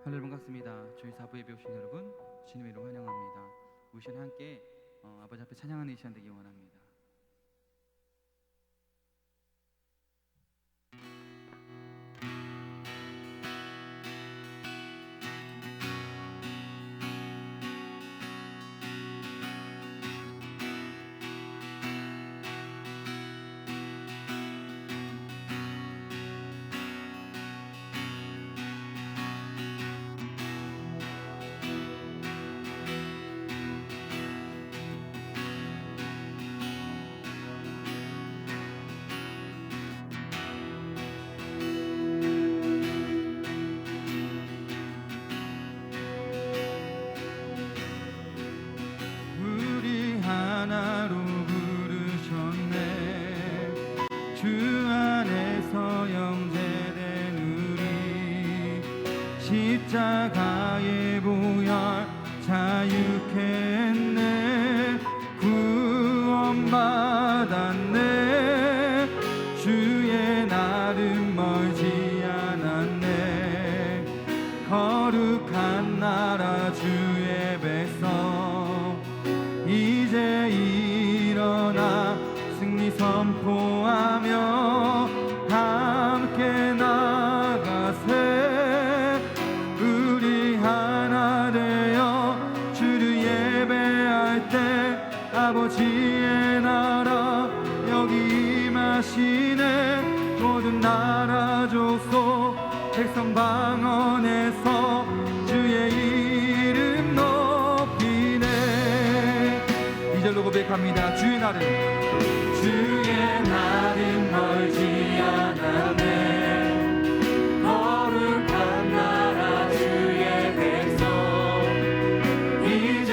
할렐루야 반갑습니다. 저희 사부 예배 오신 여러분 주님의 이름 환영합니다. 우리 시간 함께 아버지 앞에 찬양하는 이 시간 되기 원합니다. 하나로 부르셨네. 주 안에서 영재된 우리 십자가의 보혈 자유케 했네. 구원받았네. 주의 날은 멀지 않았네. 거룩한 나라 주의 백성 이제 일어나 승리 선포하며 함께 나가세. 우리 하나 되어 주를 예배할 때 아버지의 나라 여기 임하시네. 모든 나라 족속 백성 방언에서 주의 이름 높이네. 이절로 고백합니다. 주의 날은 멀지 않았네. 거룩한 나라 주의 백성 이제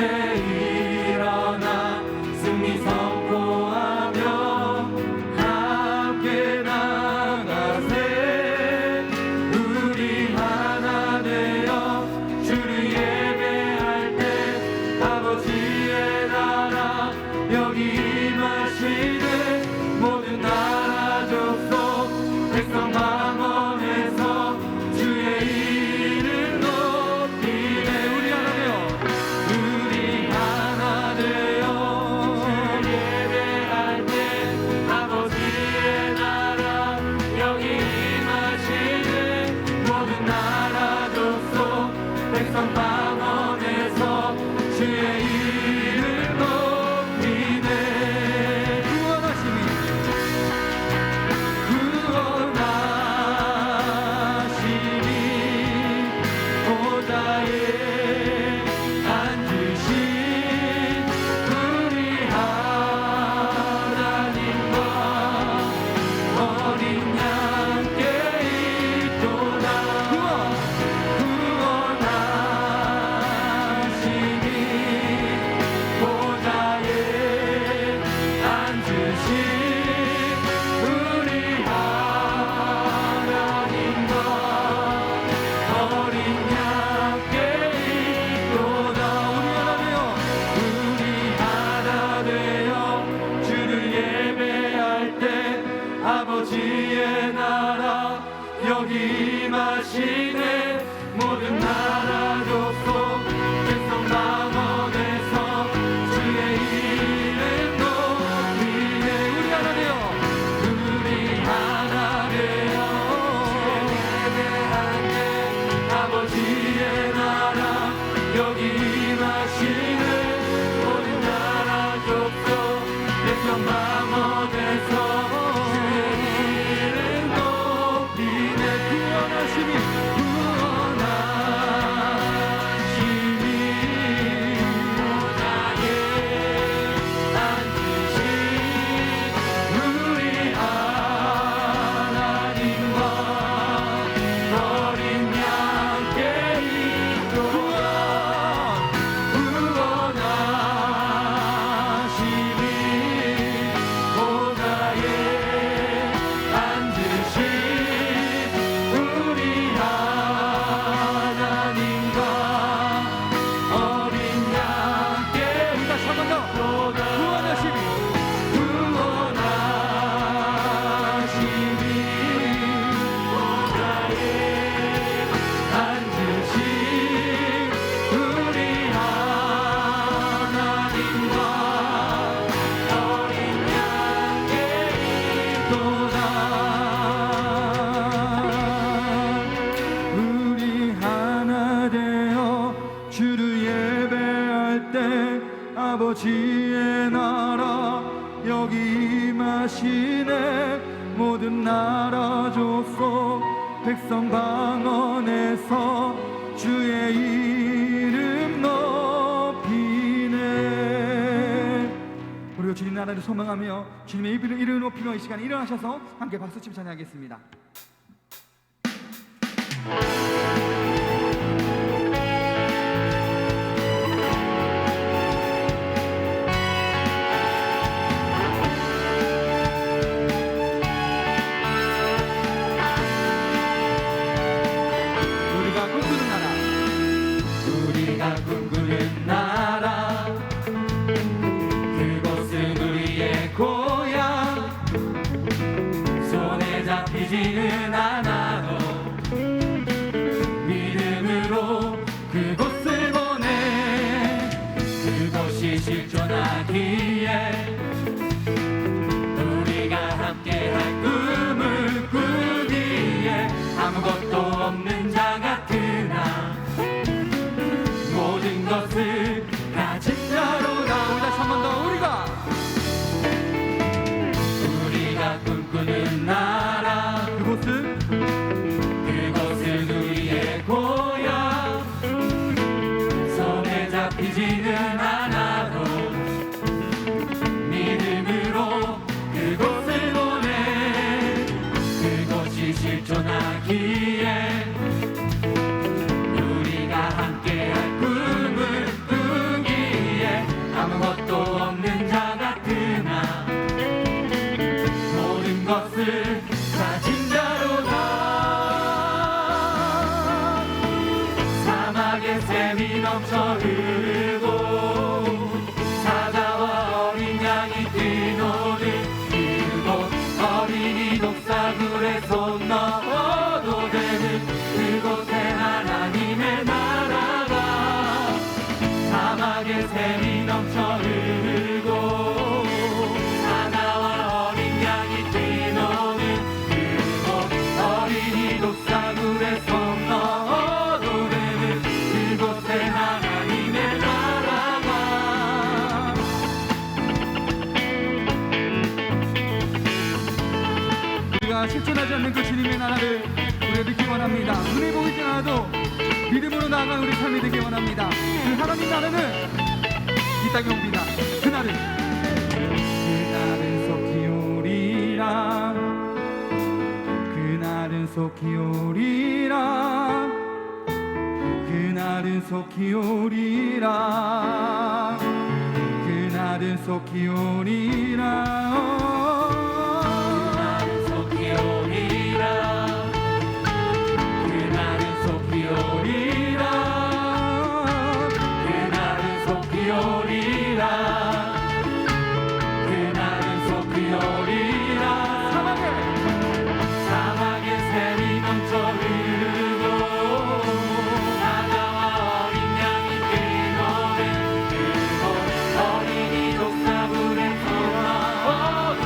일어나 승리 선포하며 함께 나가세. 우리 하나 되어 주를 예배할 때 아버지의 나라 여기 임하시네. 모든 나라 족속 백성 방언에서 주의 이름 높이네. 우리 하나 되어 주를 예배할 때 아버지의 나라 여기 임하시네. 모든 나라 족속 백성 방언에서 주의 이름 높이네. 아버지의 나라 여기 임하시네. 모든 나라 족속 백성 방언에서 주의 이름 높이네. 우리 하나 되어 예배할 때 아버지의 나라 여기 임하시네. 모든 나라 족속 백성 방언에서 구원하시니 보좌에 아버지의 나라 여기 임하시네. 모든 나라 족속 백성 방언에서 주의 이름 높이네. 우리가 주님 나라를 소망하며 주님의 이름을 높이며 이 시간에 일어나셔서 함께 박수치며 찬양하겠습니다. 우리가 꿈꾸는 나라 그곳은 우리의 고향. 손에 잡히지는 않아도 믿음으로 그곳을 보내. 그곳이 실존하기에 우리가 함께할 꿈을 꾸기에 아무것도 없는 자 같으나 모든 것을 가진 자로다. 다시 한 번 더. 우리가 꿈꾸는 나라 그곳은 우리의 고향. 손에 잡히지는 않아도 믿음으로 그곳을 보내. 그곳이 실존하기에 우리가 함께할 꿈을 꾸기에 아무것도 없는 자 같으나 모든 것을 가진 자로다. 사막에 샘이 넘쳐 흐르고 사자와 어린 양이 뛰노는 그곳. 어린이 독사굴에 손 넣어도 되는 그곳에 하나님의 나라가. 사막에 샘이 넘쳐 흐르고 사자와 어린 양이 뛰노는 그곳. 어린이 독사굴에 손 넣어도 되는 그곳에 하나님의 나라가. 우리가 실존하지 않는 그 주님의 나라를 우리가 믿기 원합니다. 눈에 보이지 않아도 믿음으로 나아가는 우리 삶이 되기 원합니다. 그 하나님 나라는 이 땅에 옵니다. 그날은 속히 오리라. 그날은 속히 오리라. 그날은 속히 오리라. 그날은 속히 오리라. 속히 오리라. 그날은 속히 오리라. 그날은 속히 오리라. 그날은 속히 오리라. 사막에 샘이 넘쳐 흐르고 사자와 어린 양이 뛰노는 그곳. 어린이 독사굴에 손 넣어도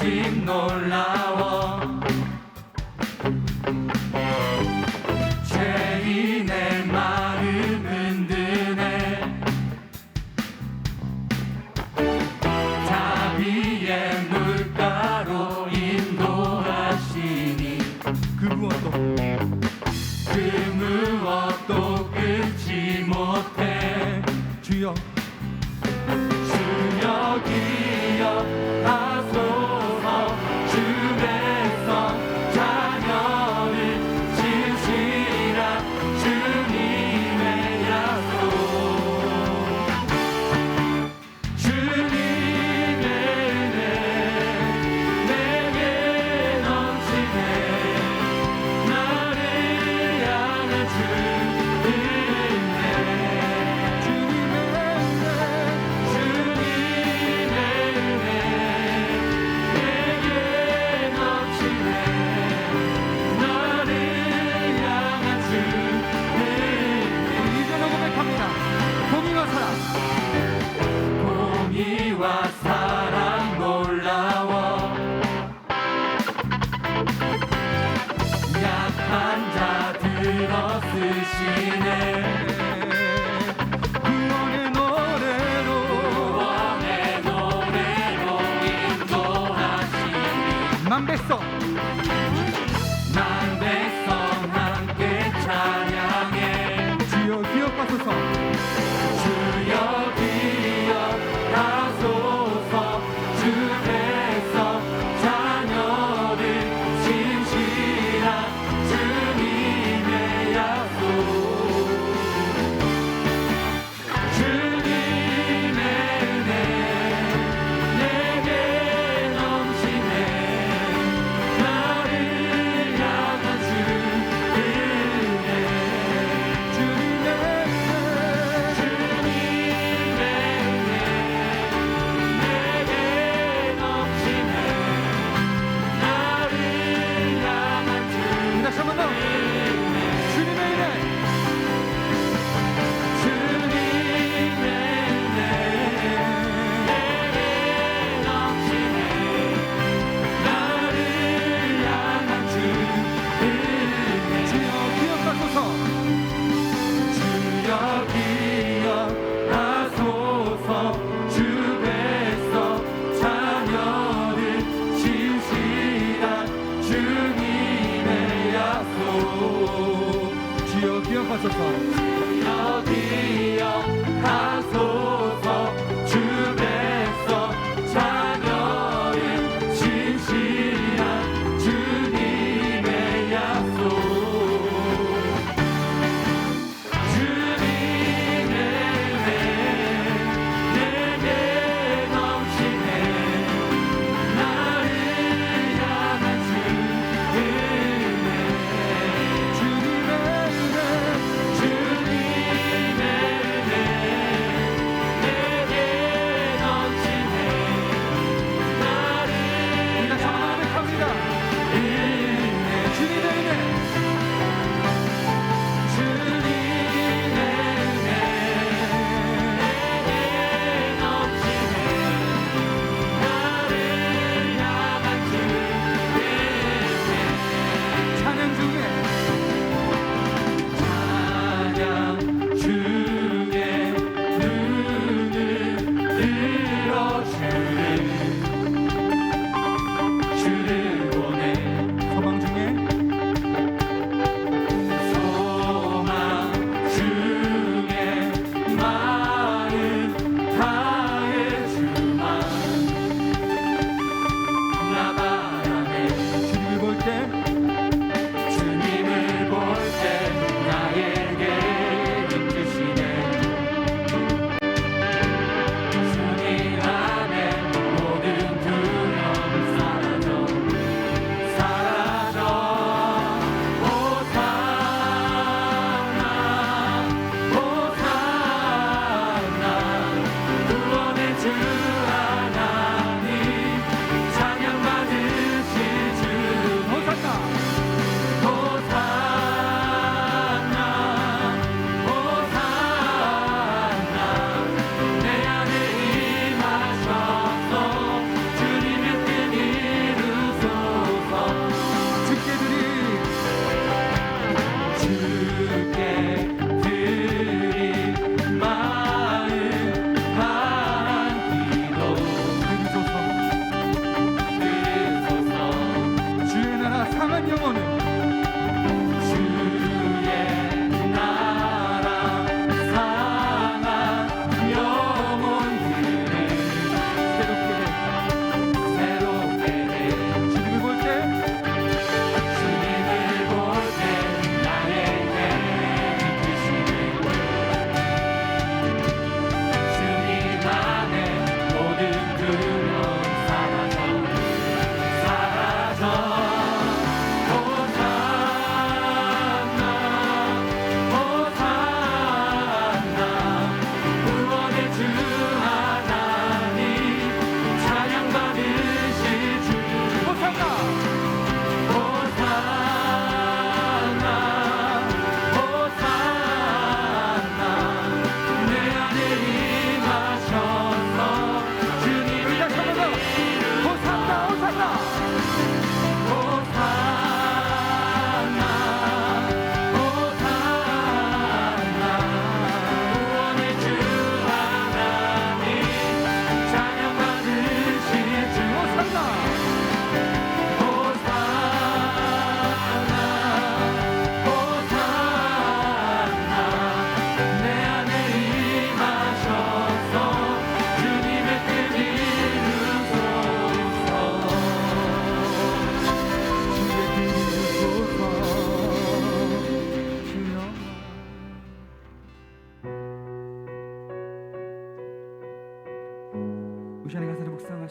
하심 놀라워 죄인의 마음 흔드네 자비의 물가로 인도하시니 그 무엇도 끊지 못해 주여 주여 기억하소서 주께서 자녀를 지으시라 주님의 약속 주님의 은혜 내게 넘치네 나를 향한 주 은혜 공의와 사랑 놀라워 약한 자 들어쓰시네 구원의 노래로 인도하시니 만백성 함께 찬양해 주여 기억하소서 주여 기억하소서 주께서 자녀를 지으시라 주님의 약속 주님의 은혜 내게 넘치네 나를 향한 주 은혜 주님의 은혜 내게 넘치네 나를 향한 주 다시 한번 더 주님의 은혜 주님의 은혜 내게 넘치네 나를 향한 주 은혜 주여 기억하소서 주여 기억하소서 주께서 자녀를 지으시라 주님의 약속 주여 기억하소서 주여 기억하소서 주께서 자녀를 지으시라 주님의 약속 주님의 은혜 내게 넘치네 나를 향한 주 은혜 주님의 은혜 주님의 은혜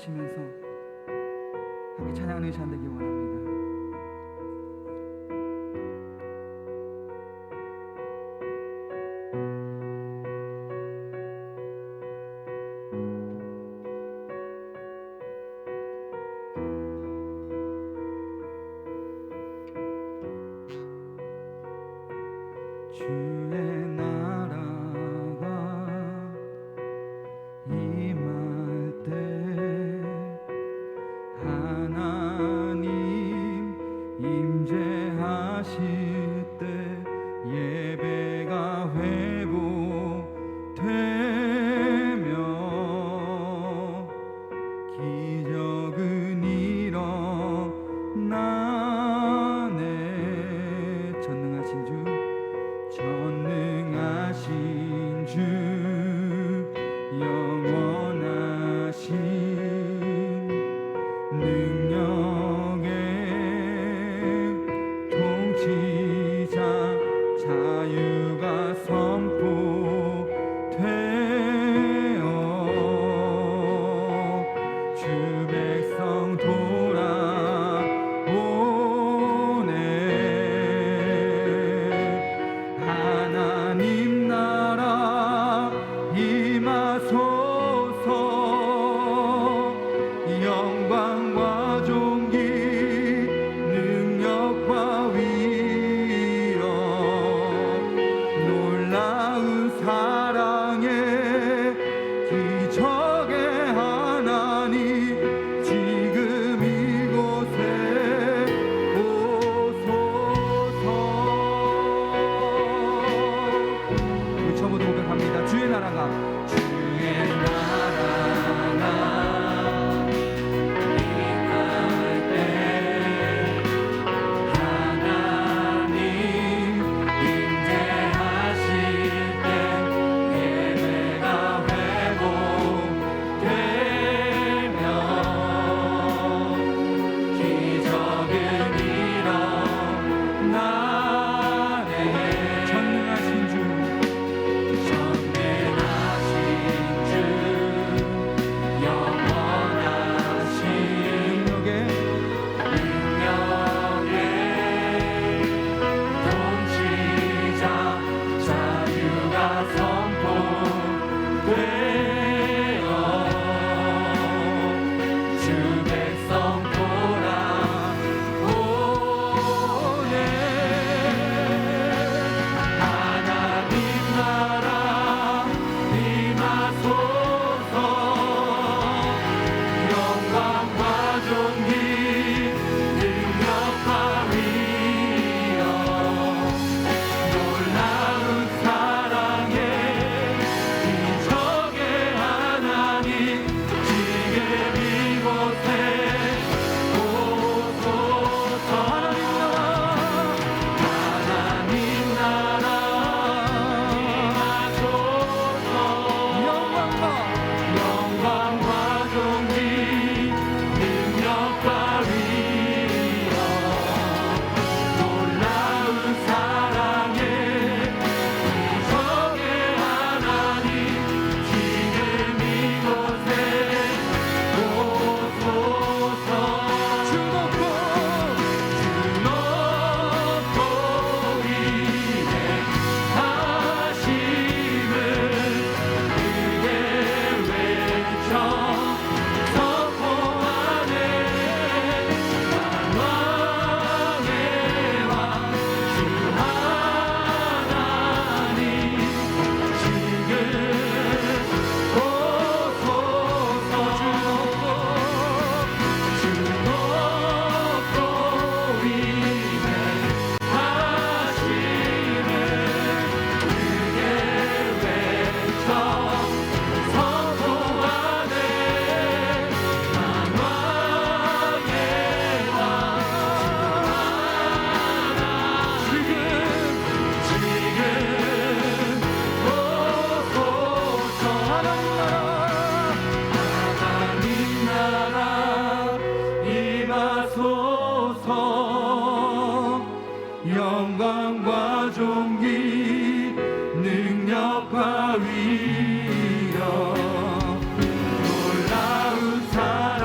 기도하시면서 함께 찬양하는 시간 되기 원합니다. 주의 나라가 임할 때 하나님 임재하실 때 예배가 회복되며 기적은 일어나네. 전능하신 주 영원하신 능력의 통치자 자유가 선포되어 주 백성 돌아오네. 하나님 나라 임하소서. 영광과 존귀 능력과 위엄 놀라운 사랑의 기적의 하나님 지금 이곳에 오소서. 우리 처음부터 고백합니다. 주의 나라가 영광과 존귀 능력과 위엄 놀라운 사랑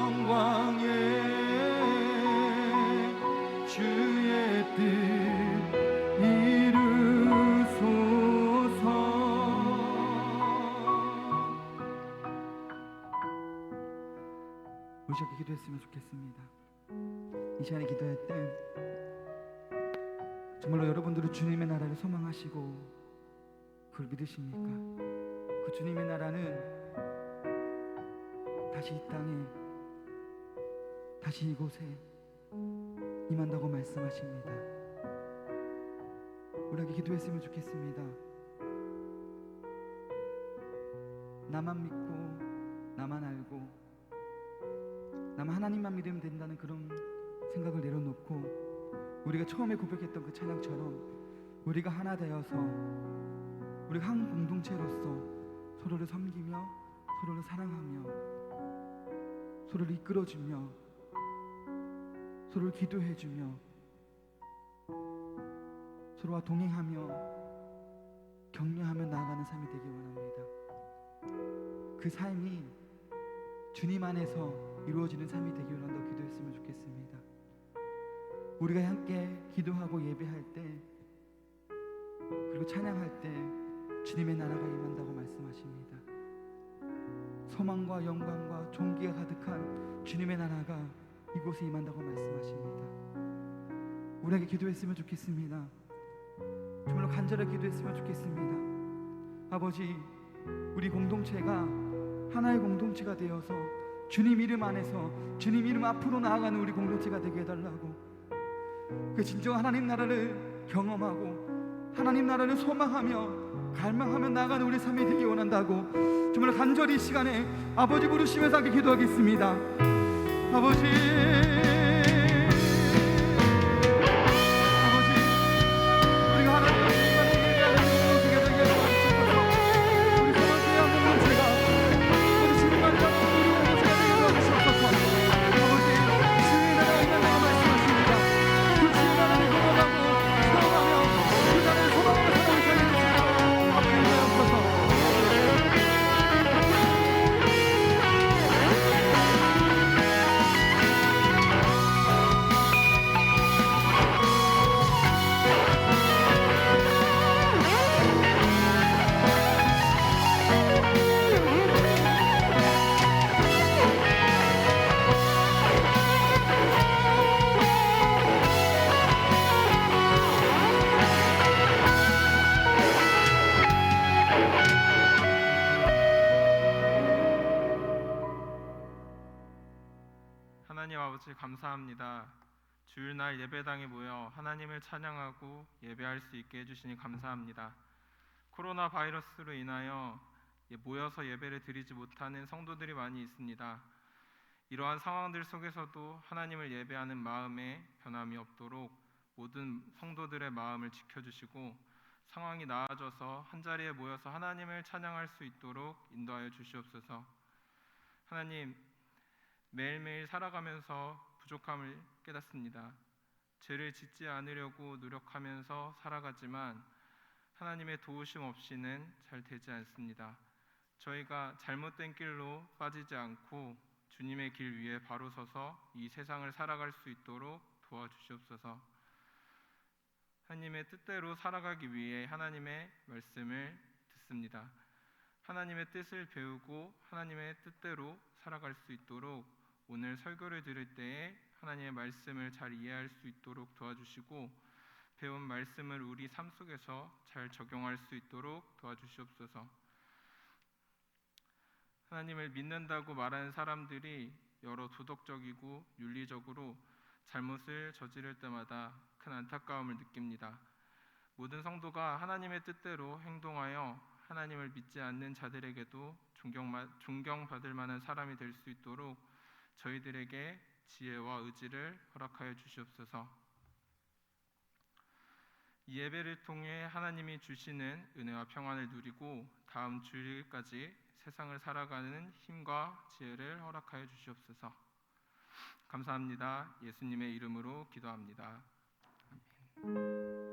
영광에 주의 뜻 이루소서. 우리 함께 기도했으면 좋겠습니다. 이 시간에 기도할 때 정말로 여러분들은 주님의 나라를 소망하시고 그걸 믿으십니까? 그 주님의 나라는 다시 이 땅에, 다시 이곳에 임한다고 말씀하십니다. 우리에게 기도했으면 좋겠습니다. 나만 믿고 나만 알고 나만 하나님만 믿으면 된다는 그런 생각을 내려놓고 우리가 처음에 고백했던 그 찬양처럼 우리가 하나 되어서 우리가 한 공동체로서 서로를 섬기며 서로를 사랑하며 서로를 이끌어주며 서로를 기도해주며 서로와 동행하며 격려하며 나아가는 삶이 되기 원합니다. 그 삶이 주님 안에서 이루어지는 삶이 되기 원한다고 기도했으면 좋겠습니다. 우리가 함께 기도하고 예배할 때 그리고 찬양할 때 주님의 나라가 임한다고 말씀하십니다. 소망과 영광과 존귀가 가득한 주님의 나라가 이곳에 임한다고 말씀하십니다. 우리에게 기도했으면 좋겠습니다. 정말로 간절하게 기도했으면 좋겠습니다. 아버지, 우리 공동체가 하나의 공동체가 되어서 주님 이름 안에서 주님 이름 앞으로 나아가는 우리 공동체가 되게 해달라고, 그 진정한 하나님 나라를 경험하고 하나님 나라를 소망하며 갈망하며 나아가는 우리 삶이 되기 원한다고 정말 간절히 이 시간에 아버지 부르시면서 함께 기도하겠습니다. 아버지, 우리가 하나님과 주님과 예배하는 공동체가 되게 도와주셔서 우리 서로의 한 공동체가 우리 주님과 우리 공동체가 되게 도와주셔서 아버지, 주의 나라가 임한다고 말씀하십니다. 그 주의 나라를 경험하고 경험하며 그 나라를 소망하며 살아가는 삶이 되시고 아버지 인도하옵소서. 하나님 아버지 감사합니다. 주일날 예배당에 모여 하나님을 찬양하고 예배할 수 있게 해주시니 감사합니다. 코로나 바이러스로 인하여 모여서 예배를 드리지 못하는 성도들이 많이 있습니다. 이러한 상황들 속에서도 하나님을 예배하는 마음에 변함이 없도록 모든 성도들의 마음을 지켜주시고 상황이 나아져서 한자리에 모여서 하나님을 찬양할 수 있도록 인도하여 주시옵소서. 하나님, 매일매일 살아가면서 부족함을 깨닫습니다. 죄를 짓지 않으려고 노력하면서 살아가지만 하나님의 도우심 없이는 잘 되지 않습니다. 저희가 잘못된 길로 빠지지 않고 주님의 길 위에 바로 서서 이 세상을 살아갈 수 있도록 도와주시옵소서. 하나님의 뜻대로 살아가기 위해 하나님의 말씀을 듣습니다. 하나님의 뜻을 배우고 하나님의 뜻대로 살아갈 수 있도록 오늘 설교를 들을 때에 하나님의 말씀을 잘 이해할 수 있도록 도와주시고 배운 말씀을 우리 삶 속에서 잘 적용할 수 있도록 도와주시옵소서. 하나님을 믿는다고 말하는 사람들이 여러 도덕적이고 윤리적으로 잘못을 저지를 때마다 큰 안타까움을 느낍니다. 모든 성도가 하나님의 뜻대로 행동하여 하나님을 믿지 않는 자들에게도 존경받을 만한 사람이 될 수 있도록 저희들에게 지혜와 의지를 허락하여 주시옵소서. 이 예배를 통해 하나님이 주시는 은혜와 평안을 누리고 다음 주일까지 세상을 살아가는 힘과 지혜를 허락하여 주시옵소서. 감사합니다. 예수님의 이름으로 기도합니다. 아멘.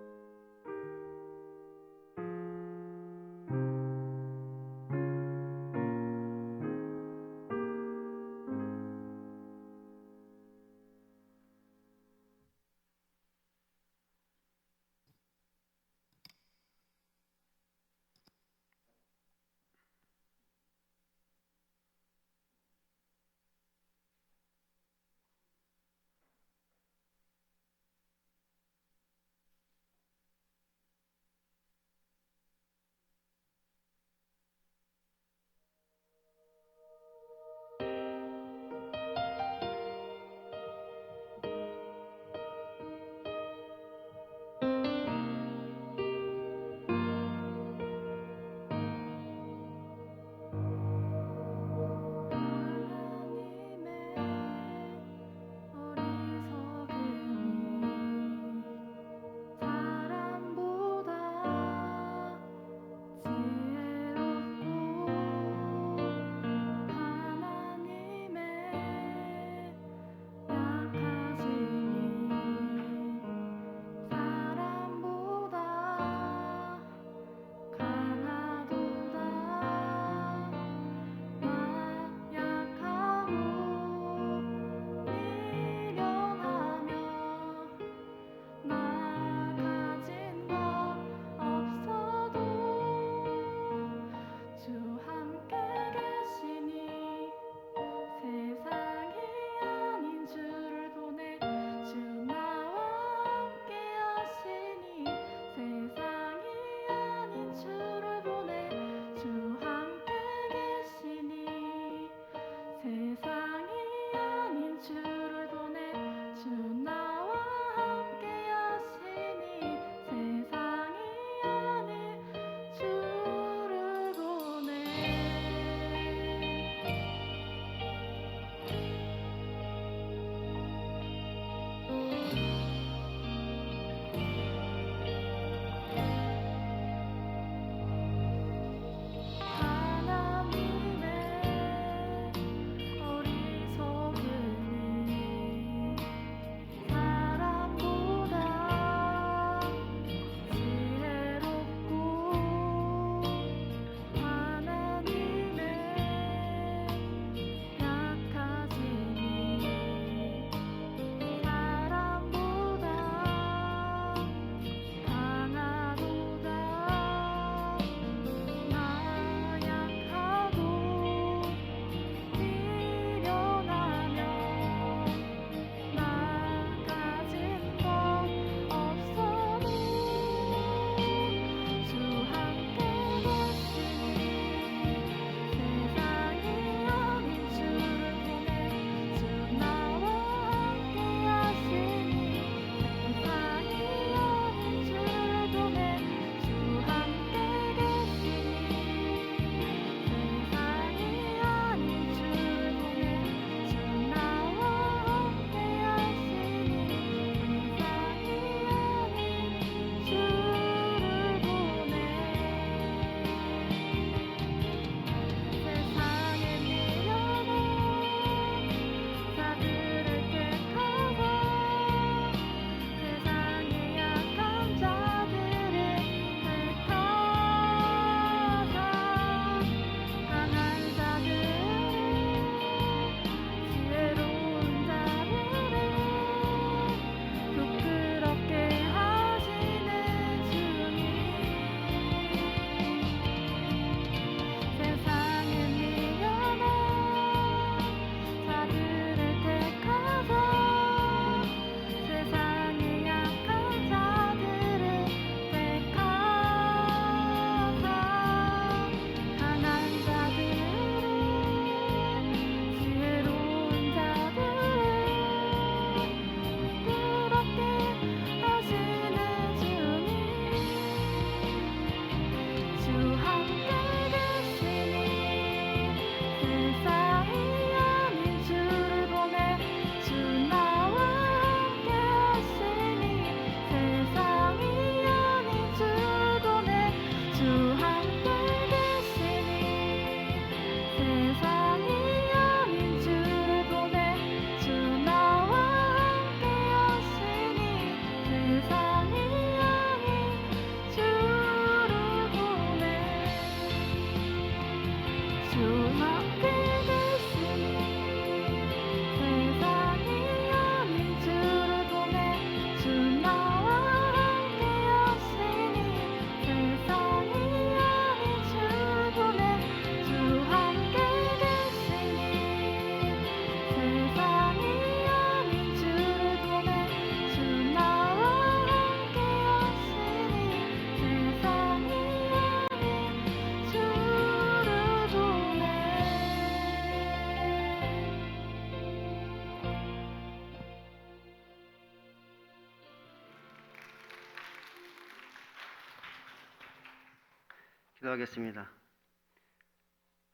기도하겠습니다.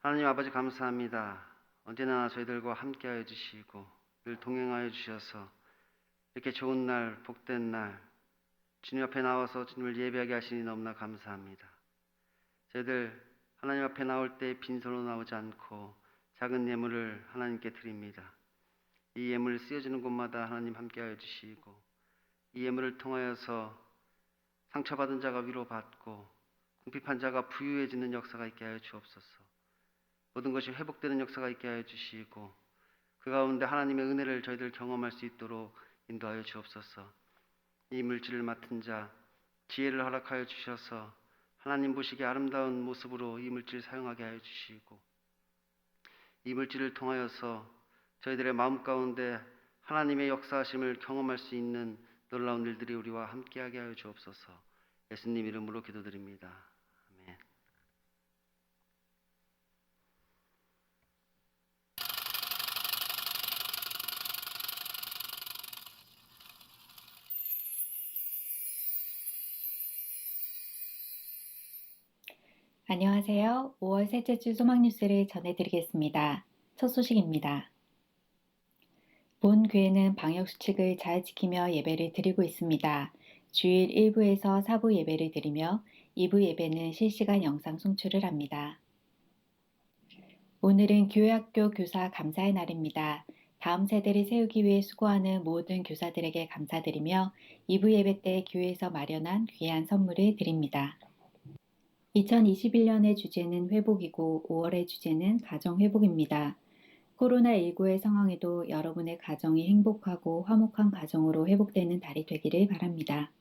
하나님 아버지 감사합니다. 언제나 저희들과 함께하여 주시고 늘 동행하여 주셔서 이렇게 좋은 날, 복된 날 주님 앞에 나와서 주님을 예배하게 하시니 너무나 감사합니다. 저희들 하나님 앞에 나올 때 빈손으로 나오지 않고 작은 예물을 하나님께 드립니다. 이 예물을 쓰여지는 곳마다 하나님 함께하여 주시고 이 예물을 통하여서 상처받은 자가 위로받고 궁핍한 자가 부유해지는 역사가 있게 하여 주옵소서. 모든 것이 회복되는 역사가 있게 하여 주시고 그 가운데 하나님의 은혜를 저희들 경험할 수 있도록 인도하여 주옵소서. 이 물질을 맡은 자 지혜를 허락하여 주셔서 하나님 보시기에 아름다운 모습으로 이 물질을 사용하게 하여 주시고 이 물질을 통하여서 저희들의 마음 가운데 하나님의 역사하심을 경험할 수 있는 놀라운 일들이 우리와 함께하게 하여 주옵소서. 예수님 이름으로 기도드립니다. 아멘. 안녕하세요. 5월 셋째 주 소망 뉴스를 전해드리겠습니다. 첫 소식입니다. 본 교회는 방역 수칙을 잘 지키며 예배를 드리고 있습니다. 주일 1부에서 4부 예배를 드리며 2부 예배는 실시간 영상 송출을 합니다. 오늘은 교회학교 교사 감사의 날입니다. 다음 세대를 세우기 위해 수고하는 모든 교사들에게 감사드리며 2부 예배 때 교회에서 마련한 귀한 선물을 드립니다. 2021년의 주제는 회복이고 5월의 주제는 가정회복입니다. 코로나19의 상황에도 여러분의 가정이 행복하고 화목한 가정으로 회복되는 달이 되기를 바랍니다.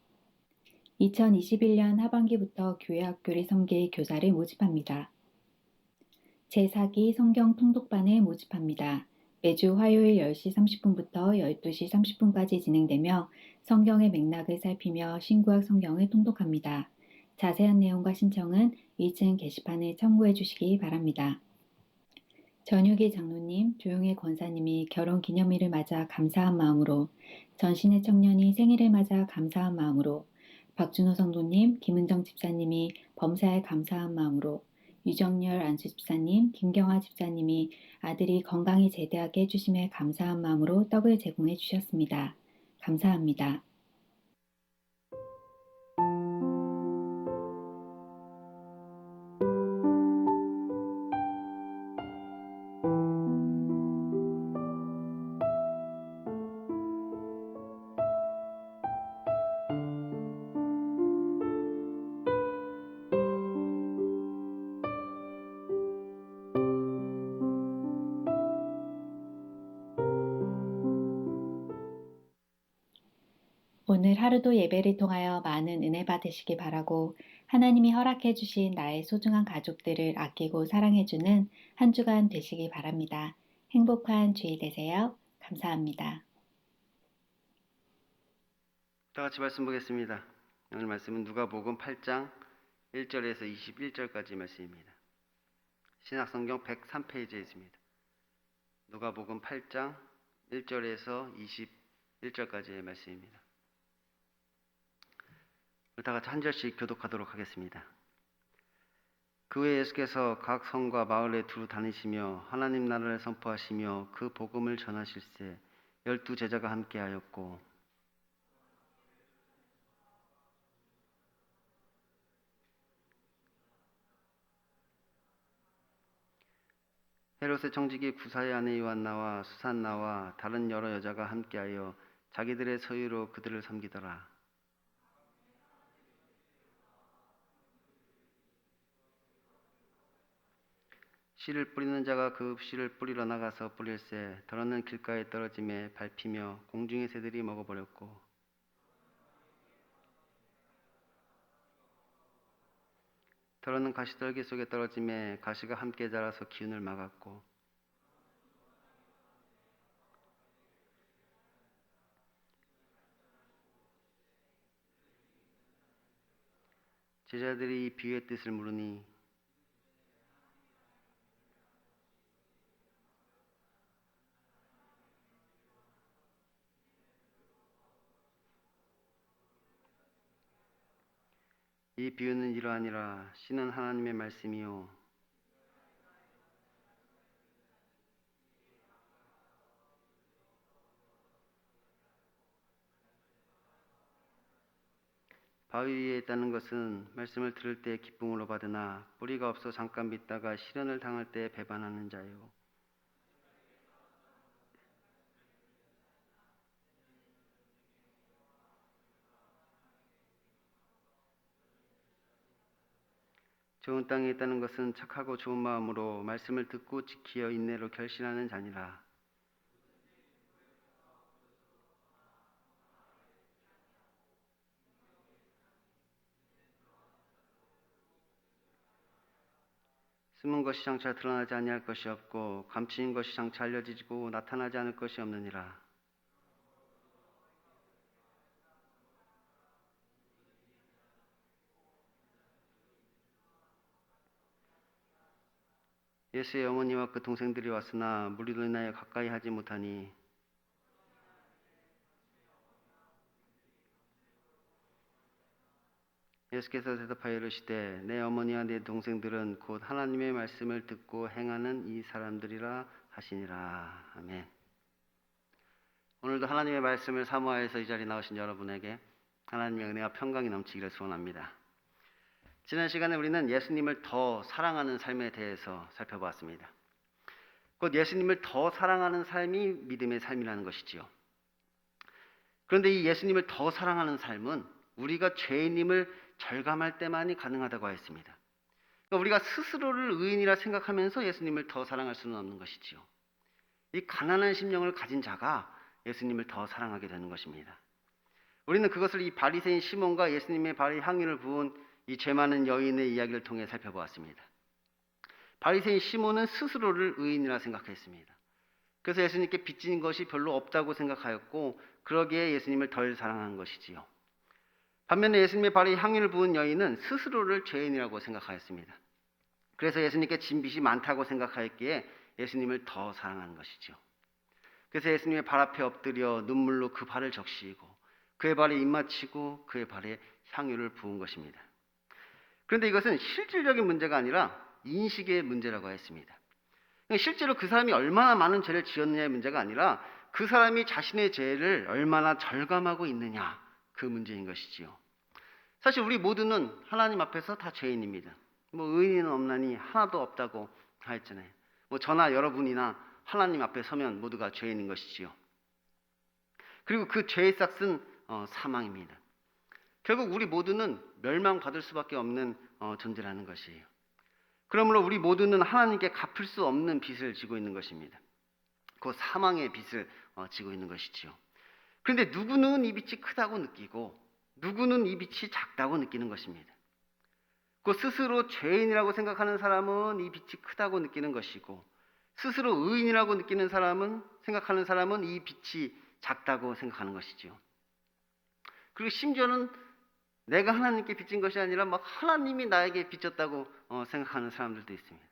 2021년 하반기부터 교회 학교를 섬길 교사를 모집합니다. 제4기 성경 통독반을 모집합니다. 매주 화요일 10시 30분부터 12시 30분까지 진행되며 성경의 맥락을 살피며 신구약 성경을 통독합니다. 자세한 내용과 신청은 2층 게시판을 참고해 주시기 바랍니다. 전유기 장로님, 조용혜 권사님이 결혼기념일을 맞아 감사한 마음으로, 전신의 청년이 생일을 맞아 감사한 마음으로, 박준호 성도님, 김은정 집사님이 범사에 감사한 마음으로, 유정열 안수 집사님, 김경화 집사님이 아들이 건강히 제대하게 해주심에 감사한 마음으로 떡을 제공해 주셨습니다. 감사합니다. 오늘 하루도 예배를 통하여 많은 은혜 받으시기 바라고 하나님이 허락해 주신 나의 소중한 가족들을 아끼고 사랑해 주는 한 주간 되시기 바랍니다. 행복한 주일 되세요. 감사합니다. 다 같이 말씀 보겠습니다. 오늘 말씀은 누가복음 8장 1절에서 21절까지 말씀입니다. 신약성경 103페이지에 있습니다. 누가복음 8장 1절에서 21절까지의 말씀입니다. 우리 다 같이 한 절씩 교독하도록 하겠습니다. 그 후에 예수께서 각 성과 마을에 두루 다니시며 하나님 나라를 선포하시며 그 복음을 전하실세 12 제자가 함께하였고 헤롯의 청지기 구사의 아내 요한나와 수산나와 다른 여러 여자가 함께하여 자기들의 소유로 그들을 섬기더라. 씨를 뿌리는 자가 그 씨를 뿌리러 나가서 뿌릴새 더러는 길가에 떨어짐에 밟히며 공중의 새들이 먹어버렸고 더러는 가시떨기 속에 떨어짐에 가시가 함께 자라서 기운을 막았고 제자들이 이 비유의 뜻을 물으니 이 비유는 이러하니라. 씨는 하나님의 말씀이요 바위 위에 있다는 것은 말씀을 들을 때 기쁨으로 받으나 뿌리가 없어 잠깐 믿다가 시련을 당할 때 배반하는 자요. 좋은 땅에 있다는 것은 착하고 좋은 마음으로 말씀을 듣고 지키어 인내로 결신하는 자니라. 숨은 것이 장차 드러나지 아니할 것이 없고 감추인 것이 장차 알려지고 나타나지 않을 것이 없느니라. 예수의 어머니와 그 동생들이 왔으나 무리로 인하여 가까이 하지 못하니 예수께서 대답하여 이르시되 내 어머니와 내 동생들은 곧 하나님의 말씀을 듣고 행하는 이 사람들이라 하시니라. 아멘. 오늘도 하나님의 말씀을 사모하여서 이 자리에 나오신 여러분에게 하나님의 은혜와 평강이 넘치기를 소원합니다. 지난 시간에 우리는 예수님을 더 사랑하는 삶에 대해서 살펴보았습니다. 곧 예수님을 더 사랑하는 삶이 믿음의 삶이라는 것이지요. 그런데 이 예수님을 더 사랑하는 삶은 우리가 죄인임을 절감할 때만이 가능하다고 하였습니다. 그러니까 우리가 스스로를 의인이라 생각하면서 예수님을 더 사랑할 수는 없는 것이지요. 이 가난한 심령을 가진 자가 예수님을 더 사랑하게 되는 것입니다. 우리는 그것을 이 바리새인 시몬과 예수님의 발에 향유를 부은 이 죄 많은 여인의 이야기를 통해 살펴보았습니다. 바리새인 시몬은 스스로를 의인이라 생각했습니다. 그래서 예수님께 빚진 것이 별로 없다고 생각하였고 그러기에 예수님을 덜 사랑한 것이지요. 반면에 예수님의 발에 향유를 부은 여인은 스스로를 죄인이라고 생각하였습니다. 그래서 예수님께 진 빚이 많다고 생각하였기에 예수님을 더 사랑하는 것이죠. 그래서 예수님의 발 앞에 엎드려 눈물로 그 발을 적시고 그의 발에 입맞추고 그의 발에 향유를 부은 것입니다. 그런데 이것은 실질적인 문제가 아니라 인식의 문제라고 했습니다. 실제로 그 사람이 얼마나 많은 죄를 지었느냐의 문제가 아니라 그 사람이 자신의 죄를 얼마나 절감하고 있느냐, 그 문제인 것이지요. 사실 우리 모두는 하나님 앞에서 다 죄인입니다. 의인은 없나니 하나도 없다고 하였잖아요. 저나 여러분이나 하나님 앞에 서면 모두가 죄인인 것이지요. 그리고 그 죄의 싹은 사망입니다. 결국 우리 모두는 멸망받을 수밖에 없는 존재라는 것이에요. 그러므로 우리 모두는 하나님께 갚을 수 없는 빚을 지고 있는 것입니다. 그 사망의 빚을 지고 있는 것이지요. 그런데 누구는 이 빚이 크다고 느끼고 누구는 이 빚이 작다고 느끼는 것입니다. 그 스스로 죄인이라고 생각하는 사람은 이 빚이 크다고 느끼는 것이고 스스로 의인이라고 생각하는 사람은 이 빚이 작다고 생각하는 것이지요. 그리고 심지어는 내가 하나님께 빚진 것이 아니라 하나님이 나에게 빚졌다고 생각하는 사람들도 있습니다.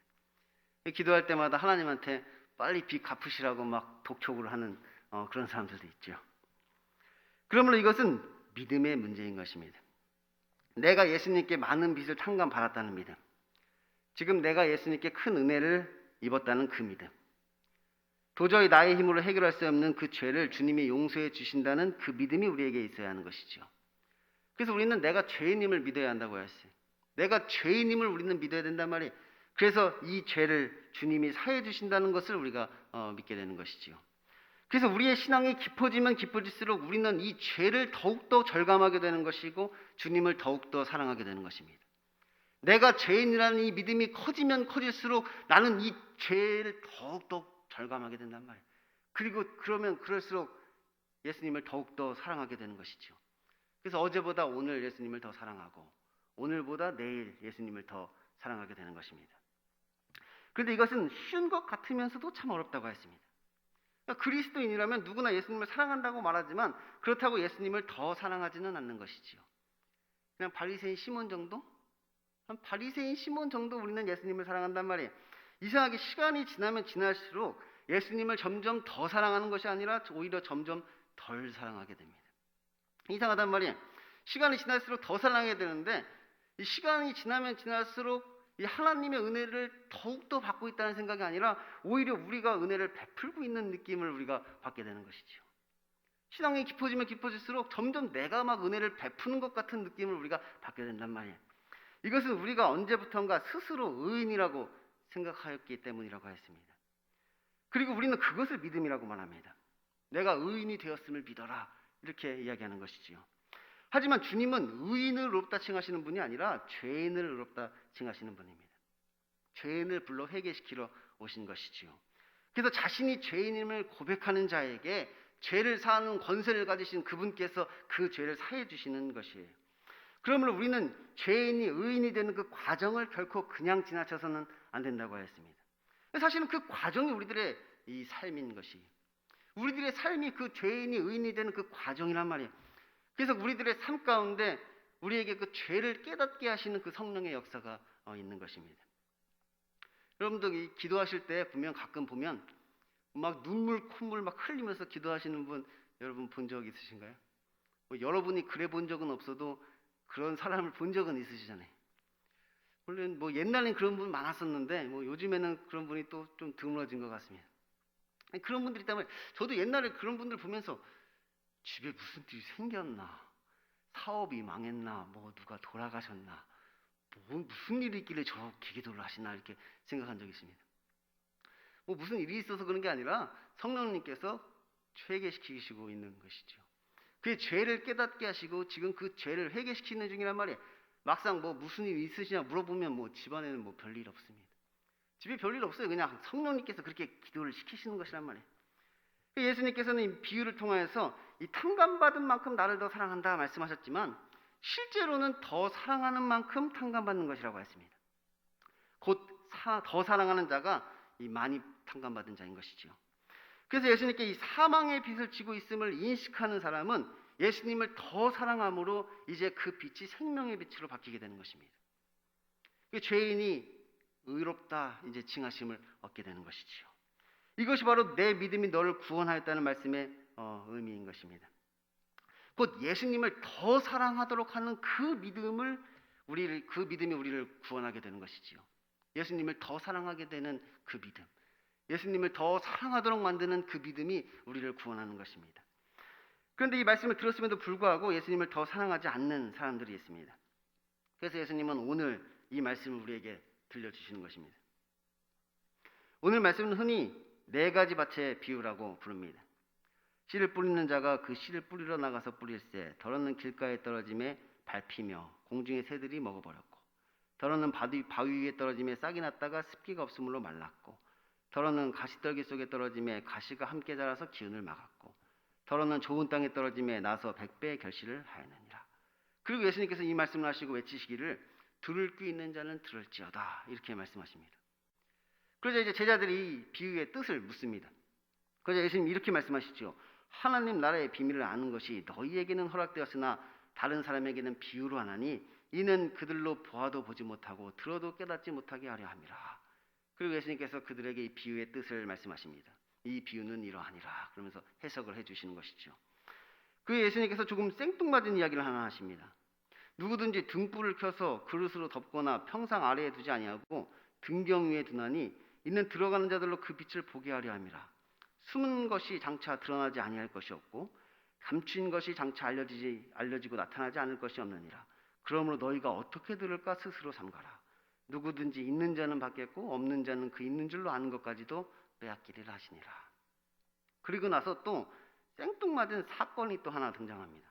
기도할 때마다 하나님한테 빨리 빚 갚으시라고 독촉을 하는 그런 사람들도 있죠. 그러므로 이것은 믿음의 문제인 것입니다. 내가 예수님께 많은 빚을 탕감받았다는 믿음, 지금 내가 예수님께 큰 은혜를 입었다는 그 믿음, 도저히 나의 힘으로 해결할 수 없는 그 죄를 주님이 용서해 주신다는 그 믿음이 우리에게 있어야 하는 것이죠. 그래서 우리는 내가 죄인임을 믿어야 한다고 했어요. 내가 죄인임을 우리는 믿어야 된단 말이에요. 그래서 이 죄를 주님이 사해 주신다는 것을 우리가 믿게 되는 것이지요. 그래서 우리의 신앙이 깊어지면 깊어질수록 우리는 이 죄를 더욱더 절감하게 되는 것이고 주님을 더욱더 사랑하게 되는 것입니다. 내가 죄인이라는 이 믿음이 커지면 커질수록 나는 이 죄를 더욱더 절감하게 된단 말이에요. 그리고 그럴수록 예수님을 더욱더 사랑하게 되는 것이죠. 그래서 어제보다 오늘 예수님을 더 사랑하고 오늘보다 내일 예수님을 더 사랑하게 되는 것입니다. 그런데 이것은 쉬운 것 같으면서도 참 어렵다고 했습니다. 그러니까 그리스도인이라면 누구나 예수님을 사랑한다고 말하지만 그렇다고 예수님을 더 사랑하지는 않는 것이지요. 그냥 바리새인 시몬 정도? 바리새인 시몬 정도 우리는 예수님을 사랑한단 말이에요. 이상하게 시간이 지나면 지날수록 예수님을 점점 더 사랑하는 것이 아니라 오히려 점점 덜 사랑하게 됩니다. 이상하단 말이에요. 시간이 지날수록 더 사랑하게 되는데 이 시간이 지나면 지날수록 이 하나님의 은혜를 더욱더 받고 있다는 생각이 아니라 오히려 우리가 은혜를 베풀고 있는 느낌을 우리가 받게 되는 것이죠. 신앙이 깊어지면 깊어질수록 점점 내가 막 은혜를 베푸는 것 같은 느낌을 우리가 받게 된단 말이에요. 이것은 우리가 언제부턴가 스스로 의인이라고 생각하였기 때문이라고 했습니다. 그리고 우리는 그것을 믿음이라고 말합니다. 내가 의인이 되었음을 믿어라, 이렇게 이야기하는 것이지요. 하지만 주님은 의인을 의롭다 칭하시는 분이 아니라 죄인을 의롭다 칭하시는 분입니다. 죄인을 불러 회개시키러 오신 것이지요. 그래서 자신이 죄인임을 고백하는 자에게 죄를 사하는 권세를 가지신 그분께서 그 죄를 사해 주시는 것이에요. 그러므로 우리는 죄인이 의인이 되는 그 과정을 결코 그냥 지나쳐서는 안 된다고 하였습니다. 사실은 그 과정이 우리들의 이 삶인 것이, 우리들의 삶이 그 죄인이 의인이 되는 그 과정이란 말이에요. 그래서 우리들의 삶 가운데 우리에게 그 죄를 깨닫게 하시는 그 성령의 역사가 있는 것입니다. 여러분도 이 기도하실 때 가끔 보면 막 눈물 콧물 막 흘리면서 기도하시는 분 여러분 본 적 있으신가요? 여러분이 그래 본 적은 없어도 그런 사람을 본 적은 있으시잖아요. 물론 옛날엔 그런 분 많았었는데 요즘에는 그런 분이 또 좀 드물어진 것 같습니다. 그런 분들이 있다면, 저도 옛날에 그런 분들 보면서 집에 무슨 일이 생겼나, 사업이 망했나, 누가 돌아가셨나, 무슨 일이 있길래 저렇게 기도를 하시나, 이렇게 생각한 적이 있습니다. 무슨 일이 있어서 그런 게 아니라 성령님께서 회개시키시고 있는 것이죠. 그 죄를 깨닫게 하시고 지금 그 죄를 회개시키는 중이란 말이에요. 막상 무슨 일이 있으시냐 물어보면 집안에는 별일 없습니다. 집에 별일 없어요. 그냥 성령님께서 그렇게 기도를 시키시는 것이란 말이에요. 예수님께서는 이 비유를 통하여서 이 탕감받은 만큼 나를 더 사랑한다 말씀하셨지만, 실제로는 더 사랑하는 만큼 탕감받는 것이라고 했습니다. 곧 더 사랑하는 자가 이 많이 탕감받은 자인 것이지요. 그래서 예수님께 이 사망의 빛을 지고 있음을 인식하는 사람은 예수님을 더 사랑함으로 이제 그 빛이 생명의 빛으로 바뀌게 되는 것입니다. 죄인이 의롭다 이제 칭하심을 얻게 되는 것이지요. 이것이 바로 내 믿음이 너를 구원하였다는 말씀의 의미인 것입니다. 곧 예수님을 더 사랑하도록 하는 그 믿음이 우리를 구원하게 되는 것이지요. 예수님을 더 사랑하게 되는 그 믿음, 예수님을 더 사랑하도록 만드는 그 믿음이 우리를 구원하는 것입니다. 그런데 이 말씀을 들었음에도 불구하고 예수님을 더 사랑하지 않는 사람들이 있습니다. 그래서 예수님은 오늘 이 말씀을 우리에게 들려주시는 것입니다. 오늘 말씀은 흔히 4가지 밭의 비유라고 부릅니다. 씨를 뿌리는 자가 그 씨를 뿌리러 나가서 뿌릴새 더러는 길가에 떨어짐에 밟히며 공중의 새들이 먹어버렸고, 더러는 바위 위에 떨어짐에 싹이 났다가 습기가 없으므로 말랐고, 더러는 가시떨기 속에 떨어짐에 가시가 함께 자라서 기운을 막았고, 더러는 좋은 땅에 떨어짐에 나서 100배의 결실을 하였느니라. 그리고 예수님께서 이 말씀을 하시고 외치시기를 들을 귀 있는 자는 들을지어다, 이렇게 말씀하십니다. 그러자 이제 제자들이 이 비유의 뜻을 묻습니다. 그러자 예수님 이렇게 말씀하시죠. 하나님 나라의 비밀을 아는 것이 너희에게는 허락되었으나 다른 사람에게는 비유로 하나니 이는 그들로 보아도 보지 못하고 들어도 깨닫지 못하게 하려 함이라. 그리고 예수님께서 그들에게 이 비유의 뜻을 말씀하십니다. 이 비유는 이러하니라, 그러면서 해석을 해주시는 것이죠. 그 예수님께서 조금 생뚱맞은 이야기를 하나 하십니다. 누구든지 등불을 켜서 그릇으로 덮거나 평상 아래에 두지 아니하고 등경 위에 두나니 이는 들어가는 자들로 그 빛을 보게 하려 함이라. 숨은 것이 장차 드러나지 아니할 것이 없고 감춘 것이 장차 알려지고 나타나지 않을 것이 없느니라. 그러므로 너희가 어떻게 들을까 스스로 삼가라. 누구든지 있는 자는 받겠고 없는 자는 그 있는 줄로 아는 것까지도 빼앗기리라 하시니라. 그리고 나서 또 생뚱맞은 사건이 또 하나 등장합니다.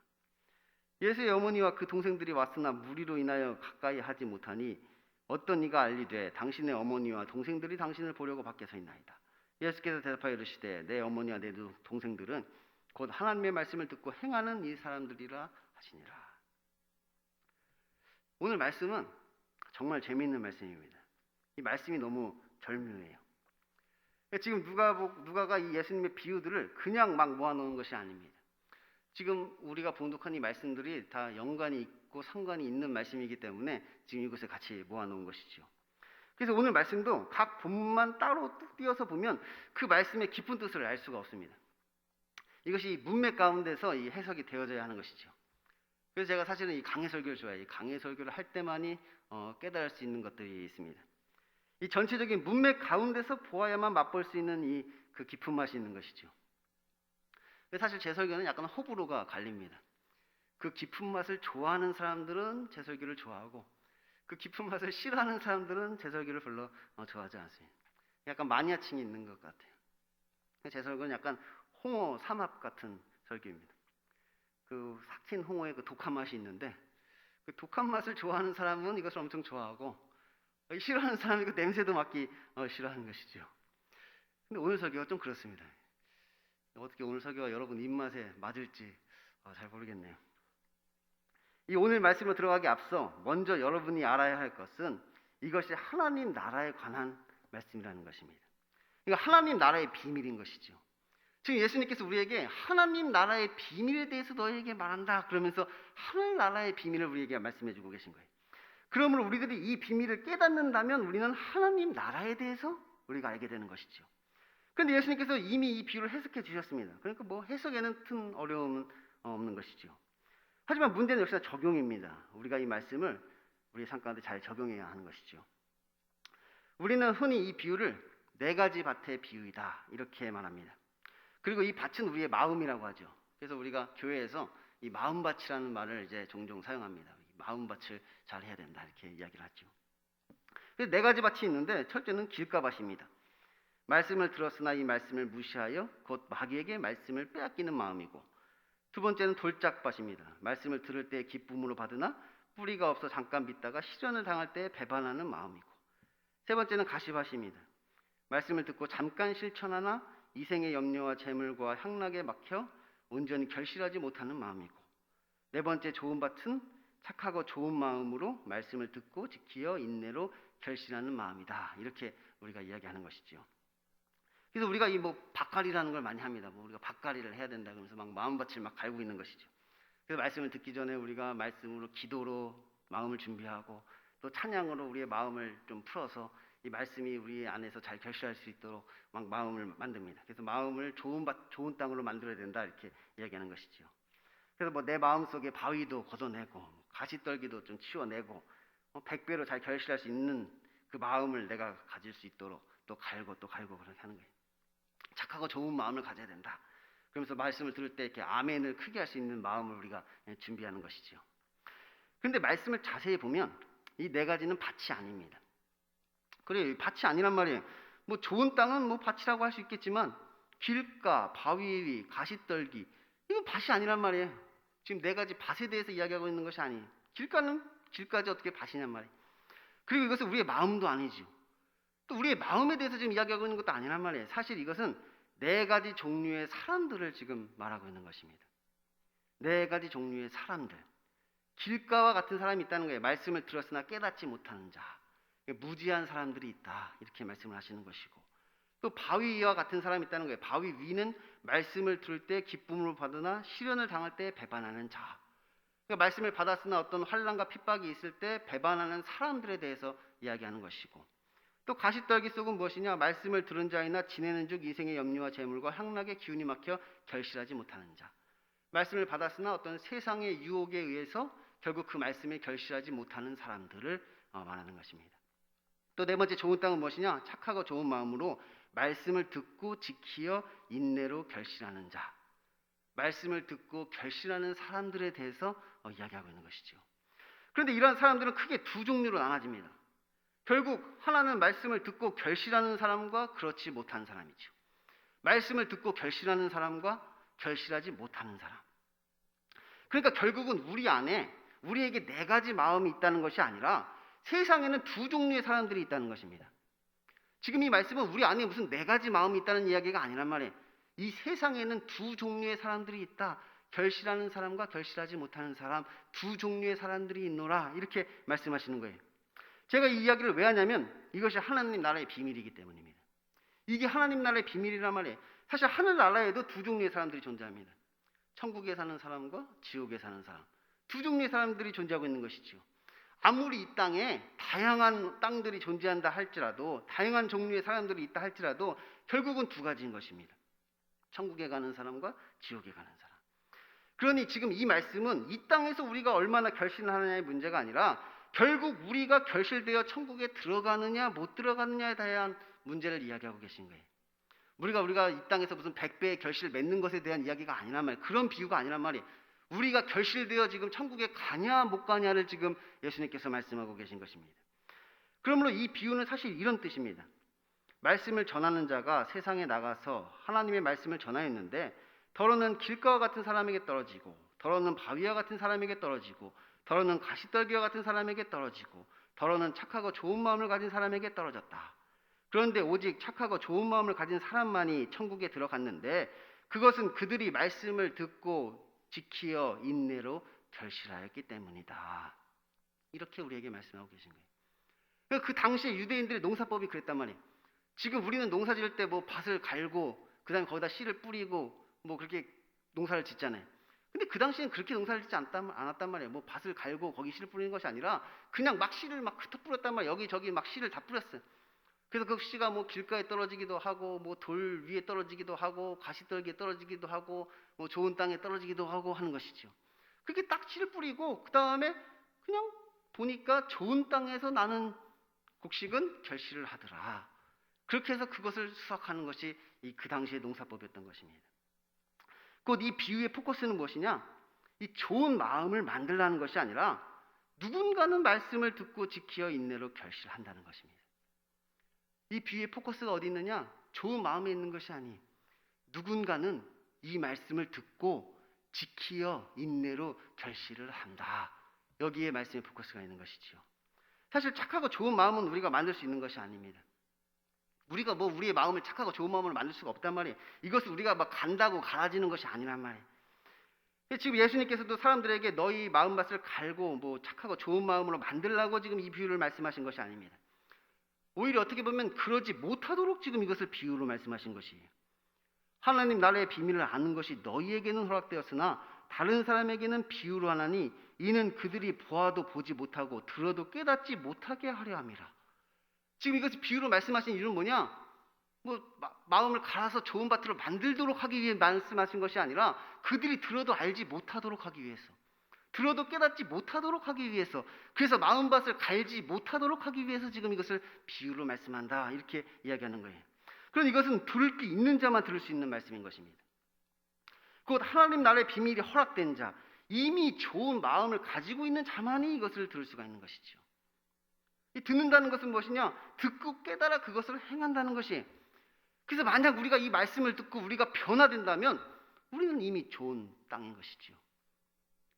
예수의 어머니와 그 동생들이 왔으나 무리로 인하여 가까이 하지 못하니 어떤 이가 알리되 당신의 어머니와 동생들이 당신을 보려고 밖에 서 있나이다. 예수께서 대답하여 이르시되 내 어머니와 내 동생들은 곧 하나님의 말씀을 듣고 행하는 이 사람들이라 하시니라. 오늘 말씀은 정말 재미있는 말씀입니다. 이 말씀이 너무 절묘해요. 지금 누가가 이 예수님의 비유들을 그냥 막 모아놓은 것이 아닙니다. 지금 우리가 봉독한 이 말씀들이 다 연관이 있고 상관이 있는 말씀이기 때문에 지금 이곳에 같이 모아놓은 것이죠. 그래서 오늘 말씀도 각 본문만 따로 뚝 띄어서 보면 그 말씀의 깊은 뜻을 알 수가 없습니다. 이것이 문맥 가운데서 이 해석이 되어져야 하는 것이죠. 그래서 제가 사실은 이 강해 설교를 좋아해요. 이 강해 설교를 할 때만이 깨달을 수 있는 것들이 있습니다. 이 전체적인 문맥 가운데서 보아야만 맛볼 수 있는 그 깊은 맛이 있는 것이죠. 사실 제 설교는 약간 호불호가 갈립니다. 그 깊은 맛을 좋아하는 사람들은 제 설교를 좋아하고 그 깊은 맛을 싫어하는 사람들은 제 설교를 별로 좋아하지 않습니다. 약간 마니아층이 있는 것 같아요. 제 설교는 약간 홍어 삼합 같은 설교입니다. 그 삭힌 홍어의 그 독한 맛이 있는데 그 독한 맛을 좋아하는 사람은 이것을 엄청 좋아하고 싫어하는 사람이 그 냄새도 맡기 싫어하는 것이죠. 근데 오늘 설교가 좀 그렇습니다. 어떻게 오늘 설교가 여러분 입맛에 맞을지 잘 모르겠네요. 이 오늘 말씀으로 들어가기 앞서 먼저 여러분이 알아야 할 것은 이것이 하나님 나라에 관한 말씀이라는 것입니다. 그러니까 하나님 나라의 비밀인 것이죠. 지금 예수님께서 우리에게 하나님 나라의 비밀에 대해서 너희에게 말한다 그러면서 하늘 나라의 비밀을 우리에게 말씀해 주고 계신 거예요. 그러므로 우리들이 이 비밀을 깨닫는다면 우리는 하나님 나라에 대해서 우리가 알게 되는 것이죠. 그런데 예수님께서 이미 이 비유를 해석해 주셨습니다. 그러니까 뭐 해석에는 큰 어려움은 없는 것이죠. 하지만 문제는 역시나 적용입니다. 우리가 이 말씀을 우리 삶 가운데 잘 적용해야 하는 것이죠. 우리는 흔히 이 비유를 4가지 밭의 비유이다 이렇게 말합니다. 그리고 이 밭은 우리의 마음이라고 하죠. 그래서 우리가 교회에서 이 마음밭이라는 말을 이제 종종 사용합니다. 마음밭을 잘 해야 된다 이렇게 이야기를 하죠. 그래서 4가지 밭이 있는데 첫째는 길가밭입니다. 말씀을 들었으나 이 말씀을 무시하여 곧 마귀에게 말씀을 빼앗기는 마음이고, 두 번째는 돌짝밭입니다. 말씀을 들을 때 기쁨으로 받으나 뿌리가 없어 잠깐 믿다가 시련을 당할 때 배반하는 마음이고, 세 번째는 가시밭입니다. 말씀을 듣고 잠깐 실천하나 이생의 염려와 재물과 향락에 막혀 온전히 결실하지 못하는 마음이고, 네 번째 좋은 밭은 착하고 좋은 마음으로 말씀을 듣고 지키어 인내로 결실하는 마음이다. 이렇게 우리가 이야기하는 것이죠. 그래서 우리가 이 밭갈이라는 걸 많이 합니다. 우리가 밭갈이를 해야 된다 그러면서 막 마음밭을 막 갈고 있는 것이죠. 그래서 말씀을 듣기 전에 우리가 말씀으로 기도로 마음을 준비하고 또 찬양으로 우리의 마음을 좀 풀어서 이 말씀이 우리 안에서 잘 결실할 수 있도록 막 마음을 만듭니다. 그래서 마음을 좋은 밭, 좋은 땅으로 만들어야 된다 이렇게 이야기하는 것이죠. 그래서 내 마음 속에 바위도 걷어내고 가시떨기도 좀 치워내고 100배로 잘 결실할 수 있는 그 마음을 내가 가질 수 있도록 또 갈고 그렇게 하는 거예요. 착하고 좋은 마음을 가져야 된다. 그러면서 말씀을 들을 때 이렇게 아멘을 크게 할 수 있는 마음을 우리가 준비하는 것이죠. 그런데 말씀을 자세히 보면 이 4가지는 밭이 아닙니다. 그래요, 밭이 아니란 말이에요. 좋은 땅은 밭이라고 할 수 있겠지만 길가, 바위 위, 가시떨기 이건 밭이 아니란 말이에요. 지금 4가지 밭에 대해서 이야기하고 있는 것이 아니에요. 길가는 길가지 어떻게 밭이냔 말이에요. 그리고 이것은 우리의 마음도 아니죠. 또 우리의 마음에 대해서 지금 이야기하고 있는 것도 아니란 말이에요. 사실 이것은 4가지 종류의 사람들을 지금 말하고 있는 것입니다. 4가지 종류의 사람들. 길가와 같은 사람이 있다는 거예요. 말씀을 들었으나 깨닫지 못하는 자. 무지한 사람들이 있다. 이렇게 말씀을 하시는 것이고, 또 바위와 같은 사람이 있다는 거예요. 바위 위는 말씀을 들을 때 기쁨으로 받으나 시련을 당할 때 배반하는 자. 그러니까 말씀을 받았으나 어떤 환난과 핍박이 있을 때 배반하는 사람들에 대해서 이야기하는 것이고, 또 가시떨기 속은 무엇이냐? 말씀을 들은 자이나 지내는 즉 이생의 염려와 재물과 향락의 기운이 막혀 결실하지 못하는 자. 말씀을 받았으나 어떤 세상의 유혹에 의해서 결국 그 말씀에 결실하지 못하는 사람들을 말하는 것입니다. 또 4번째 좋은 땅은 무엇이냐? 착하고 좋은 마음으로 말씀을 듣고 지키어 인내로 결실하는 자. 말씀을 듣고 결실하는 사람들에 대해서 이야기하고 있는 것이죠. 그런데 이러한 사람들은 크게 2 종류로 나눠집니다. 결국 하나는 말씀을 듣고 결실하는 사람과 그렇지 못한 사람이죠. 말씀을 듣고 결실하는 사람과 결실하지 못하는 사람. 그러니까 결국은 우리 안에 우리에게 4가지 마음이 있다는 것이 아니라 세상에는 2 종류의 사람들이 있다는 것입니다. 지금 이 말씀은 우리 안에 무슨 4가지 마음이 있다는 이야기가 아니란 말이에요. 이 세상에는 2 종류의 사람들이 있다. 결실하는 사람과 결실하지 못하는 사람, 2 종류의 사람들이 있노라. 이렇게 말씀하시는 거예요. 제가 이 이야기를 왜 하냐면 이것이 하나님 나라의 비밀이기 때문입니다. 이게 하나님 나라의 비밀이란 말이에요. 사실 하늘나라에도 2 종류의 사람들이 존재합니다. 천국에 사는 사람과 지옥에 사는 사람. 2 종류의 사람들이 존재하고 있는 것이죠. 아무리 이 땅에 다양한 땅들이 존재한다 할지라도, 다양한 종류의 사람들이 있다 할지라도 결국은 2가지인 것입니다. 천국에 가는 사람과 지옥에 가는 사람. 그러니 지금 이 말씀은 이 땅에서 우리가 얼마나 결실을 하느냐의 문제가 아니라 결국 우리가 결실되어 천국에 들어가느냐 못 들어가느냐에 대한 문제를 이야기하고 계신 거예요. 우리가 이 땅에서 무슨 100배의 결실을 맺는 것에 대한 이야기가 아니란 말이에요. 그런 비유가 아니란 말이에요. 우리가 결실되어 지금 천국에 가냐 못 가냐를 지금 예수님께서 말씀하고 계신 것입니다. 그러므로 이 비유는 사실 이런 뜻입니다. 말씀을 전하는 자가 세상에 나가서 하나님의 말씀을 전하였는데 더러는 길가와 같은 사람에게 떨어지고 더러는 바위와 같은 사람에게 떨어지고 더러는 가시떨기와 같은 사람에게 떨어지고 더러는 착하고 좋은 마음을 가진 사람에게 떨어졌다. 그런데 오직 착하고 좋은 마음을 가진 사람만이 천국에 들어갔는데 그것은 그들이 말씀을 듣고 지키어 인내로 결실하였기 때문이다. 이렇게 우리에게 말씀하고 계신 거예요. 그 당시에 유대인들의 농사법이 그랬단 말이에요. 지금 우리는 농사 지을 때 뭐 밭을 갈고 그다음에 거기다 씨를 뿌리고 뭐 그렇게 농사를 짓잖아요. 근데 그 당시에는 그렇게 농사를 짓지 않았단 말이에요. 뭐 밭을 갈고 거기 씨를 뿌리는 것이 아니라 그냥 막 씨를 막 흩어 뿌렸단 말이에요. 여기저기 막 씨를 다 뿌렸어요. 그래서 그 씨가 뭐 길가에 떨어지기도 하고 뭐 돌 위에 떨어지기도 하고 가시떨기에 떨어지기도 하고 뭐 좋은 땅에 떨어지기도 하고 하는 것이죠. 그렇게 딱 씨를 뿌리고 그 다음에 그냥 보니까 좋은 땅에서 나는 곡식은 결실을 하더라. 그렇게 해서 그것을 수확하는 것이 그 당시의 농사법이었던 것입니다. 곧 이 비유의 포커스는 무엇이냐? 이 좋은 마음을 만들라는 것이 아니라 누군가는 말씀을 듣고 지키어 인내로 결실한다는 것입니다. 이 비유의 포커스가 어디 있느냐? 좋은 마음에 있는 것이 아니 누군가는 이 말씀을 듣고 지키어 인내로 결실을 한다. 여기에 말씀의 포커스가 있는 것이지요. 사실 착하고 좋은 마음은 우리가 만들 수 있는 것이 아닙니다. 우리가 뭐 우리의 마음을 착하고 좋은 마음으로 만들 수가 없단 말이에요. 이것을 우리가 막 간다고 갈아지는 것이 아니란 말이에요. 지금 예수님께서도 사람들에게 너희 마음밭을 갈고 뭐 착하고 좋은 마음으로 만들라고 지금 이 비유를 말씀하신 것이 아닙니다. 오히려 어떻게 보면 그러지 못하도록 지금 이것을 비유로 말씀하신 것이에요. 하나님 나라의 비밀을 아는 것이 너희에게는 허락되었으나 다른 사람에게는 비유로 하나니 이는 그들이 보아도 보지 못하고 들어도 깨닫지 못하게 하려 함이라. 지금 이것을 비유로 말씀하신 이유는 뭐냐? 뭐 마음을 갈아서 좋은 밭으로 만들도록 하기 위해 말씀하신 것이 아니라 그들이 들어도 알지 못하도록 하기 위해서, 들어도 깨닫지 못하도록 하기 위해서, 그래서 마음밭을 갈지 못하도록 하기 위해서 지금 이것을 비유로 말씀한다, 이렇게 이야기하는 거예요. 그럼 이것은 들을 게 있는 자만 들을 수 있는 말씀인 것입니다. 곧 하나님 나라의 비밀이 허락된 자, 이미 좋은 마음을 가지고 있는 자만이 이것을 들을 수가 있는 것이죠. 이 듣는다는 것은 무엇이냐? 듣고 깨달아 그것을 행한다는 것이. 그래서 만약 우리가 이 말씀을 듣고 우리가 변화된다면 우리는 이미 좋은 땅인 것이죠.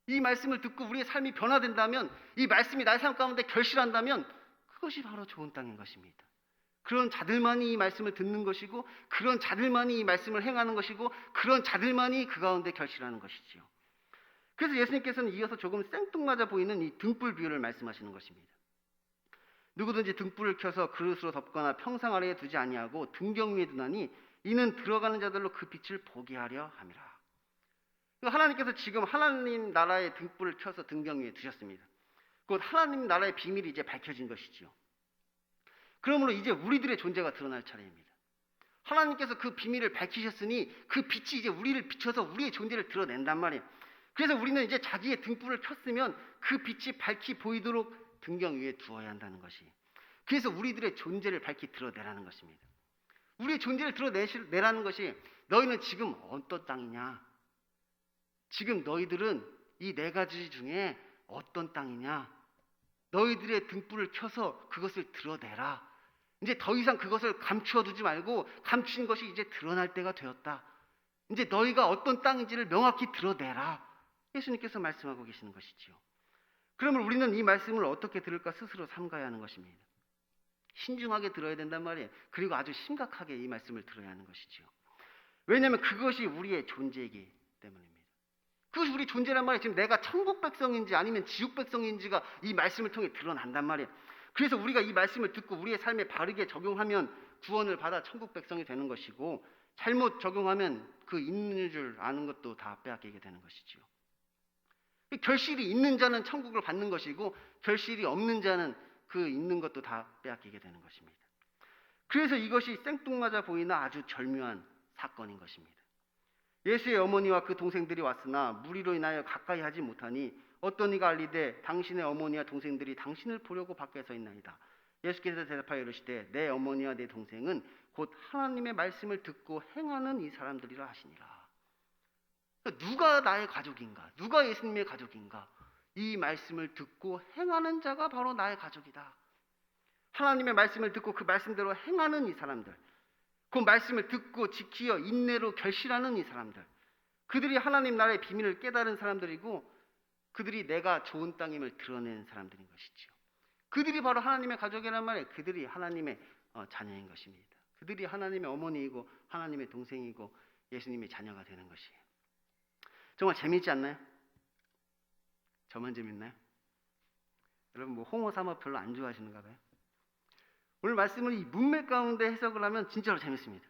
이 말씀을 듣고 우리의 삶이 변화된다면, 이 말씀이 나의 삶 가운데 결실한다면 그것이 바로 좋은 땅인 것입니다. 그런 자들만이 이 말씀을 듣는 것이고, 그런 자들만이 이 말씀을 행하는 것이고, 그런 자들만이 그 가운데 결실하는 것이지요. 그래서 예수님께서는 이어서 조금 생뚱맞아 보이는 이 등불 비유를 말씀하시는 것입니다. 누구든지 등불을 켜서 그릇으로 덮거나 평상 아래에 두지 아니하고 등경 위에 두나니 이는 들어가는 자들로 그 빛을 보게 하려 함이라. 하나님께서 지금 하나님 나라의 등불을 켜서 등경 위에 두셨습니다. 곧 하나님 나라의 비밀이 이제 밝혀진 것이지요. 그러므로 이제 우리들의 존재가 드러날 차례입니다. 하나님께서 그 비밀을 밝히셨으니 그 빛이 이제 우리를 비춰서 우리의 존재를 드러낸단 말이에요. 그래서 우리는 이제 자기의 등불을 켰으면 그 빛이 밝히 보이도록 등경 위에 두어야 한다는 것이. 그래서 우리들의 존재를 밝히 드러내라는 것입니다. 우리의 존재를 드러내라는 것이, 너희는 지금 어떤 땅이냐? 지금 너희들은 이 네 가지 중에 어떤 땅이냐? 너희들의 등불을 켜서 그것을 드러내라. 이제 더 이상 그것을 감추어 두지 말고 감춘 것이 이제 드러날 때가 되었다. 이제 너희가 어떤 땅인지를 명확히 드러내라. 예수님께서 말씀하고 계시는 것이지요. 그러면 우리는 이 말씀을 어떻게 들을까 스스로 삼가야 하는 것입니다. 신중하게 들어야 된단 말이에요. 그리고 아주 심각하게 이 말씀을 들어야 하는 것이지요. 왜냐하면 그것이 우리의 존재이기 때문입니다. 그것이 우리 존재란 말이에요. 지금 내가 천국 백성인지 아니면 지옥 백성인지가 이 말씀을 통해 드러난단 말이에요. 그래서 우리가 이 말씀을 듣고 우리의 삶에 바르게 적용하면 구원을 받아 천국 백성이 되는 것이고, 잘못 적용하면 그 있는 줄 아는 것도 다 빼앗기게 되는 것이지요. 결실이 있는 자는 천국을 받는 것이고, 결실이 없는 자는 그 있는 것도 다 빼앗기게 되는 것입니다. 그래서 이것이 생뚱맞아 보이나 아주 절묘한 사건인 것입니다. 예수의 어머니와 그 동생들이 왔으나 무리로 인하여 가까이 하지 못하니 어떤 이가 알리되 당신의 어머니와 동생들이 당신을 보려고 밖에 서 있나이다. 예수께서 대답하여 이르시되 내 어머니와 내 동생은 곧 하나님의 말씀을 듣고 행하는 이 사람들이라 하시니라. 누가 나의 가족인가? 누가 예수님의 가족인가? 이 말씀을 듣고 행하는 자가 바로 나의 가족이다. 하나님의 말씀을 듣고 그 말씀대로 행하는 이 사람들, 그 말씀을 듣고 지키어 인내로 결실하는 이 사람들, 그들이 하나님 나라의 비밀을 깨달은 사람들이고 그들이 내가 좋은 땅임을 드러낸 사람들인 것이지요. 그들이 바로 하나님의 가족이란 말이에요. 그들이 하나님의 자녀인 것입니다. 그들이 하나님의 어머니이고 하나님의 동생이고 예수님의 자녀가 되는 것이에요. 정말 재미있지 않나요? 저만 재밌나요? 여러분 뭐 홍어 삼아 별로 안 좋아하시는가 봐요. 오늘 말씀을 이 문맥 가운데 해석을 하면 진짜로 재밌습니다.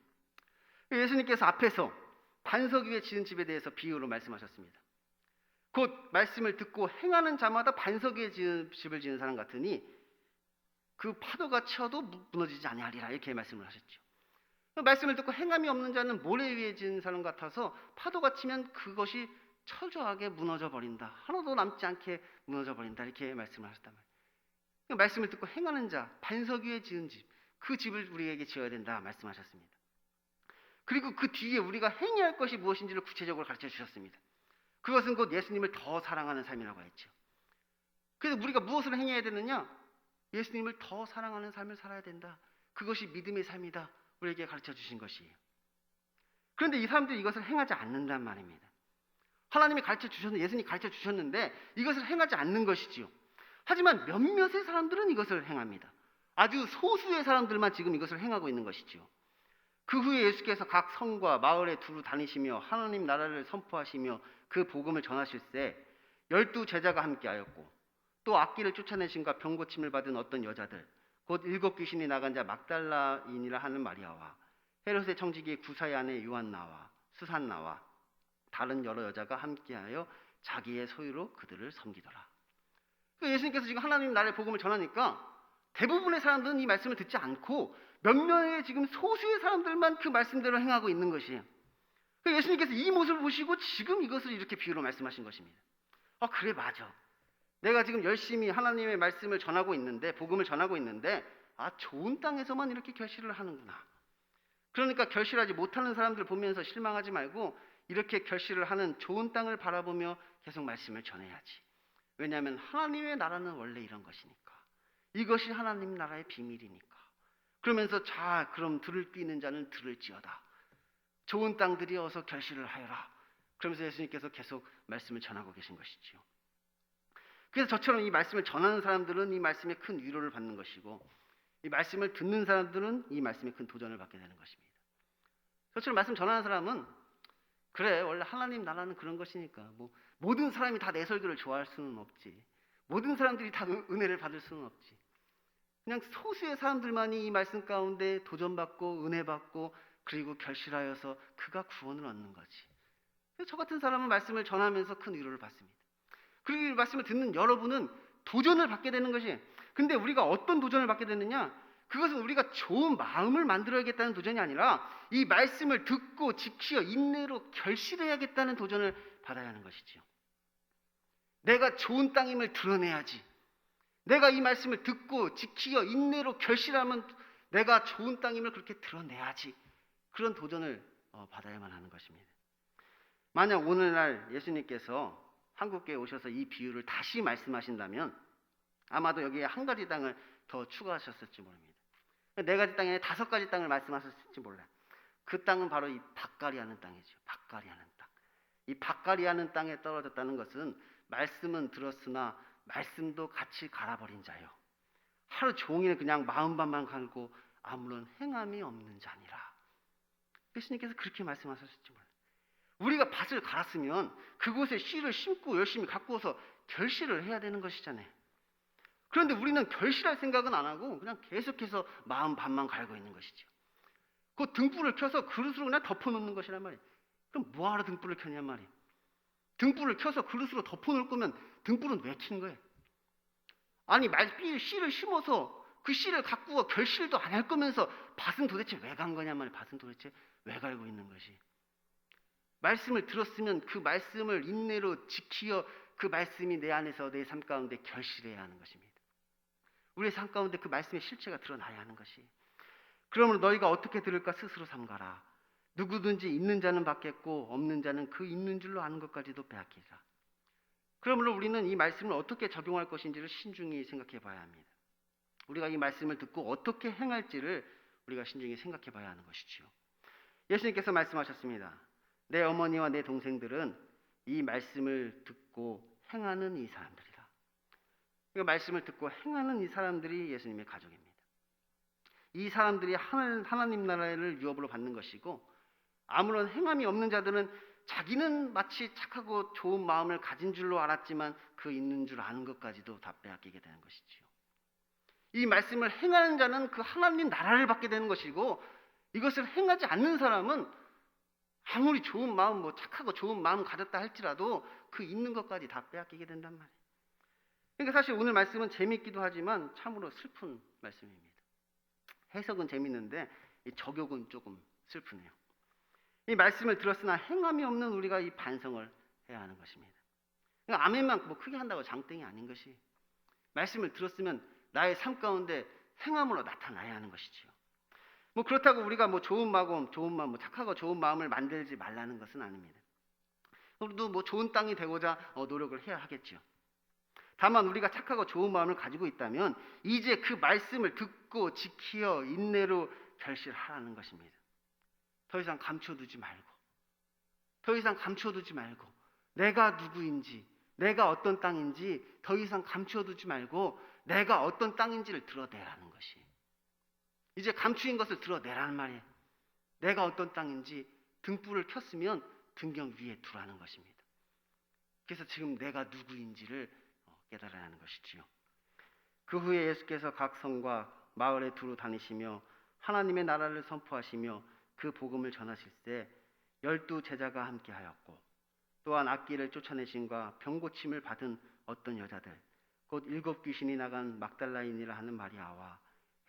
예수님께서 앞에서 반석 위에 지은 집에 대해서 비유로 말씀하셨습니다. 곧 말씀을 듣고 행하는 자마다 반석 위에 집을 지은 사람 같으니 그 파도가 쳐도 무너지지 아니하리라 이렇게 말씀을 하셨죠. 말씀을 듣고 행함이 없는 자는 모래 위에 지은 사람 같아서 파도가 치면 그것이 철저하게 무너져 버린다. 하나도 남지 않게 무너져 버린다. 이렇게 말씀을 하셨단 말이에요. 말씀을 듣고 행하는 자, 반석 위에 지은 집, 그 집을 우리에게 지어야 된다 말씀하셨습니다. 그리고 그 뒤에 우리가 행해야 할 것이 무엇인지를 구체적으로 가르쳐 주셨습니다. 그것은 곧 예수님을 더 사랑하는 삶이라고 했죠. 그래서 우리가 무엇을 행해야 되느냐? 예수님을 더 사랑하는 삶을 살아야 된다. 그것이 믿음의 삶이다. 우리에게 가르쳐 주신 것이에요. 그런데 이 사람들이 이것을 행하지 않는단 말입니다. 하나님이 가르쳐 주셨는데, 예수님이 가르쳐 주셨는데 이것을 행하지 않는 것이지요. 하지만 몇몇의 사람들은 이것을 행합니다. 아주 소수의 사람들만 지금 이것을 행하고 있는 것이지요. 그 후에 예수께서 각 성과 마을에 두루 다니시며 하나님 나라를 선포하시며 그 복음을 전하실 때 12 제자가 함께하였고 또 악기를 쫓아내심과 병 고침을 받은 어떤 여자들 곧 7 귀신이 나간 자 막달라인이라 하는 마리아와 헤롯의 청지기 구사의 아내 요한나와 수산나와 다른 여러 여자가 함께하여 자기의 소유로 그들을 섬기더라. 예수님께서 지금 하나님 나라의 복음을 전하니까 대부분의 사람들은 이 말씀을 듣지 않고 몇몇의 지금 소수의 사람들만 그 말씀대로 행하고 있는 것이에요. 예수님께서 이 모습을 보시고 지금 이것을 이렇게 비유로 말씀하신 것입니다. 그래 맞아. 내가 지금 열심히 하나님의 말씀을 전하고 있는데 복음을 전하고 있는데 좋은 땅에서만 이렇게 결실을 하는구나. 그러니까 결실하지 못하는 사람들 보면서 실망하지 말고 이렇게 결실을 하는 좋은 땅을 바라보며 계속 말씀을 전해야지. 왜냐하면 하나님의 나라는 원래 이런 것이니까. 이것이 하나님 나라의 비밀이니까. 그러면서 자 그럼 들을 귀 있는 자는 들을지어다. 좋은 땅들이 어서 결실을 하여라. 그러면서 예수님께서 계속 말씀을 전하고 계신 것이지요. 그래서 저처럼 이 말씀을 전하는 사람들은 이 말씀에 큰 위로를 받는 것이고 이 말씀을 듣는 사람들은 이 말씀에 큰 도전을 받게 되는 것입니다. 저처럼 말씀 전하는 사람은 그래 원래 하나님 나라는 그런 것이니까 뭐 모든 사람이 다 내 설교를 좋아할 수는 없지. 모든 사람들이 다 은혜를 받을 수는 없지. 그냥 소수의 사람들만이 이 말씀 가운데 도전받고 은혜받고 그리고 결실하여서 그가 구원을 얻는 거지. 그래서 저 같은 사람은 말씀을 전하면서 큰 위로를 받습니다. 그리고 이 말씀을 듣는 여러분은 도전을 받게 되는 것이에요. 근데 우리가 어떤 도전을 받게 되느냐? 그것은 우리가 좋은 마음을 만들어야겠다는 도전이 아니라 이 말씀을 듣고 지키어 인내로 결실해야겠다는 도전을 받아야 하는 것이지요. 내가 좋은 땅임을 드러내야지. 내가 이 말씀을 듣고 지키어 인내로 결실하면 내가 좋은 땅임을 그렇게 드러내야지. 그런 도전을 받아야만 하는 것입니다. 만약 오늘날 예수님께서 한국교회에 오셔서 이 비유를 다시 말씀하신다면 아마도 여기에 한 가지 땅을 더 추가하셨을지 모릅니다. 4가지 땅에 5가지 땅을 말씀하셨을지 몰라요. 그 땅은 바로 이 밭갈이하는 땅이죠. 밭갈이하는 땅. 이 밭갈이하는 땅에 떨어졌다는 것은 말씀은 들었으나 말씀도 같이 갈아버린 자요. 하루 종일 그냥 마음밭만 갈고 아무런 행함이 없는 자니라. 예수님께서 그렇게 말씀하셨을지 몰라요. 우리가 밭을 갈았으면 그곳에 씨를 심고 열심히 가꾸어서 결실을 해야 되는 것이잖아요. 그런데 우리는 결실할 생각은 안 하고 그냥 계속해서 마음밭만 갈고 있는 것이죠. 그 등불을 켜서 그릇으로 그냥 덮어놓는 것이란 말이에요. 그럼 뭐하러 등불을 켰냔 말이에요. 등불을 켜서 그릇으로 덮어놓을 거면 등불은 왜 킨 거예요? 아니 씨를 심어서 그 씨를 가꾸어 결실도 안 할 거면서 밭은 도대체 왜 간 거냔 말이에요. 밭은 도대체 왜 갈고 있는 것이. 말씀을 들었으면 그 말씀을 인내로 지키어 그 말씀이 내 안에서 내 삶 가운데 결실해야 하는 것입니다. 우리의 삶 가운데 그 말씀의 실체가 드러나야 하는 것이. 그러므로 너희가 어떻게 들을까 스스로 삼가라. 누구든지 있는 자는 받겠고 없는 자는 그 있는 줄로 아는 것까지도 빼앗기리라. 그러므로 우리는 이 말씀을 어떻게 적용할 것인지를 신중히 생각해 봐야 합니다. 우리가 이 말씀을 듣고 어떻게 행할지를 우리가 신중히 생각해 봐야 하는 것이지요. 예수님께서 말씀하셨습니다. 내 어머니와 내 동생들은 이 말씀을 듣고 행하는 이 사람들이다. 이 말씀을 듣고 행하는 이 사람들이 예수님의 가족입니다. 이 사람들이 하나님 나라를 유업으로 받는 것이고, 아무런 행함이 없는 자들은 자기는 마치 착하고 좋은 마음을 가진 줄로 알았지만 그 있는 줄 아는 것까지도 다 빼앗기게 되는 것이지요. 이 말씀을 행하는 자는 그 하나님 나라를 받게 되는 것이고, 이것을 행하지 않는 사람은 아무리 좋은 마음, 착하고 좋은 마음 가졌다 할지라도 그 있는 것까지 다 빼앗기게 된단 말이에요. 그러니까 사실 오늘 말씀은 재밌기도 하지만 참으로 슬픈 말씀입니다. 해석은 재밌는데 이 적용은 조금 슬프네요. 이 말씀을 들었으나 행함이 없는 우리가 이 반성을 해야 하는 것입니다. 그러니까 아멘만 크게 한다고 장땡이 아닌 것이, 말씀을 들었으면 나의 삶 가운데 행함으로 나타나야 하는 것이지요. 그렇다고 우리가 좋은 마음, 착하고 좋은 마음을 만들지 말라는 것은 아닙니다. 우리도 좋은 땅이 되고자 노력을 해야 하겠죠. 다만 우리가 착하고 좋은 마음을 가지고 있다면 이제 그 말씀을 듣고 지키어 인내로 결실하라는 것입니다. 더 이상 감춰두지 말고 내가 누구인지, 내가 어떤 땅인지 더 이상 감춰두지 말고 내가 어떤 땅인지를 드러내라는 것이. 이제 감추인 것을 드러내라는 말이에요. 내가 어떤 땅인지 등불을 켰으면 등경 위에 두라는 것입니다. 그래서 지금 내가 누구인지를 깨달아야 하는 것이지요. 그 후에 예수께서 각 성과 마을에 두루 다니시며 하나님의 나라를 선포하시며 그 복음을 전하실 때 12 제자가 함께하였고, 또한 악기를 쫓아내심과 병고침을 받은 어떤 여자들, 곧 7 귀신이 나간 막달라인이라 하는 마리아와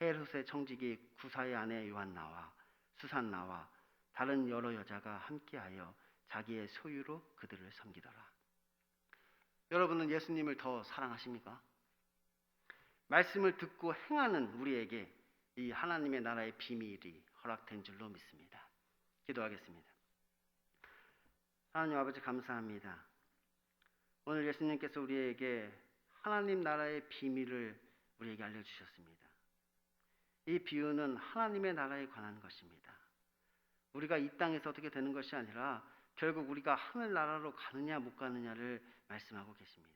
헤롯의 청지기 구사의 아내 요한나와 수산나와 다른 여러 여자가 함께하여 자기의 소유로 그들을 섬기더라. 여러분은 예수님을 더 사랑하십니까? 말씀을 듣고 행하는 우리에게 이 하나님의 나라의 비밀이 허락된 줄로 믿습니다. 기도하겠습니다. 하나님 아버지, 감사합니다. 오늘 예수님께서 우리에게 하나님 나라의 비밀을 우리에게 알려주셨습니다. 이 비유는 하나님의 나라에 관한 것입니다. 우리가 이 땅에서 어떻게 되는 것이 아니라 결국 우리가 하늘나라로 가느냐 못 가느냐를 말씀하고 계십니다.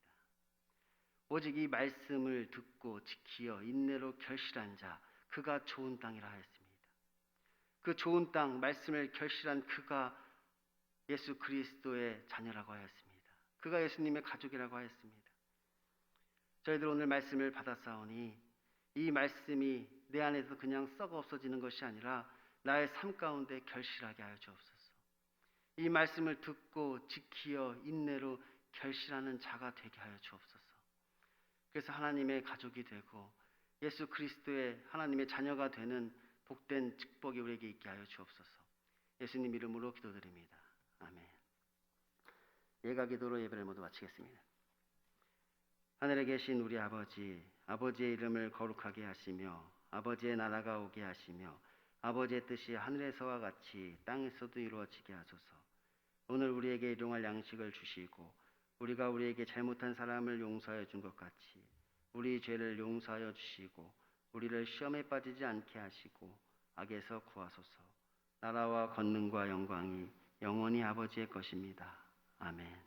오직 이 말씀을 듣고 지키어 인내로 결실한 자, 그가 좋은 땅이라 하였습니다. 그 좋은 땅, 말씀을 결실한 그가 예수 그리스도의 자녀라고 하였습니다. 그가 예수님의 가족이라고 하였습니다. 저희들 오늘 말씀을 받았사오니 이 말씀이 내 안에서 그냥 썩어 없어지는 것이 아니라 나의 삶 가운데 결실하게 하여 주옵소서. 이 말씀을 듣고 지키어 인내로 결실하는 자가 되게 하여 주옵소서. 그래서 하나님의 가족이 되고 예수 그리스도의 하나님의 자녀가 되는 복된 축복이 우리에게 있게 하여 주옵소서. 예수님 이름으로 기도드립니다. 아멘. 예가 기도로 예배를 모두 마치겠습니다. 하늘에 계신 우리 아버지, 아버지의 이름을 거룩하게 하시며 아버지의 나라가 오게 하시며 아버지의 뜻이 하늘에서와 같이 땅에서도 이루어지게 하소서. 오늘 우리에게 일용할 양식을 주시고 우리가 우리에게 잘못한 사람을 용서하여 준 것 같이 우리 죄를 용서하여 주시고 우리를 시험에 빠지지 않게 하시고 악에서 구하소서. 나라와 권능과 영광이 영원히 아버지의 것입니다. 아멘.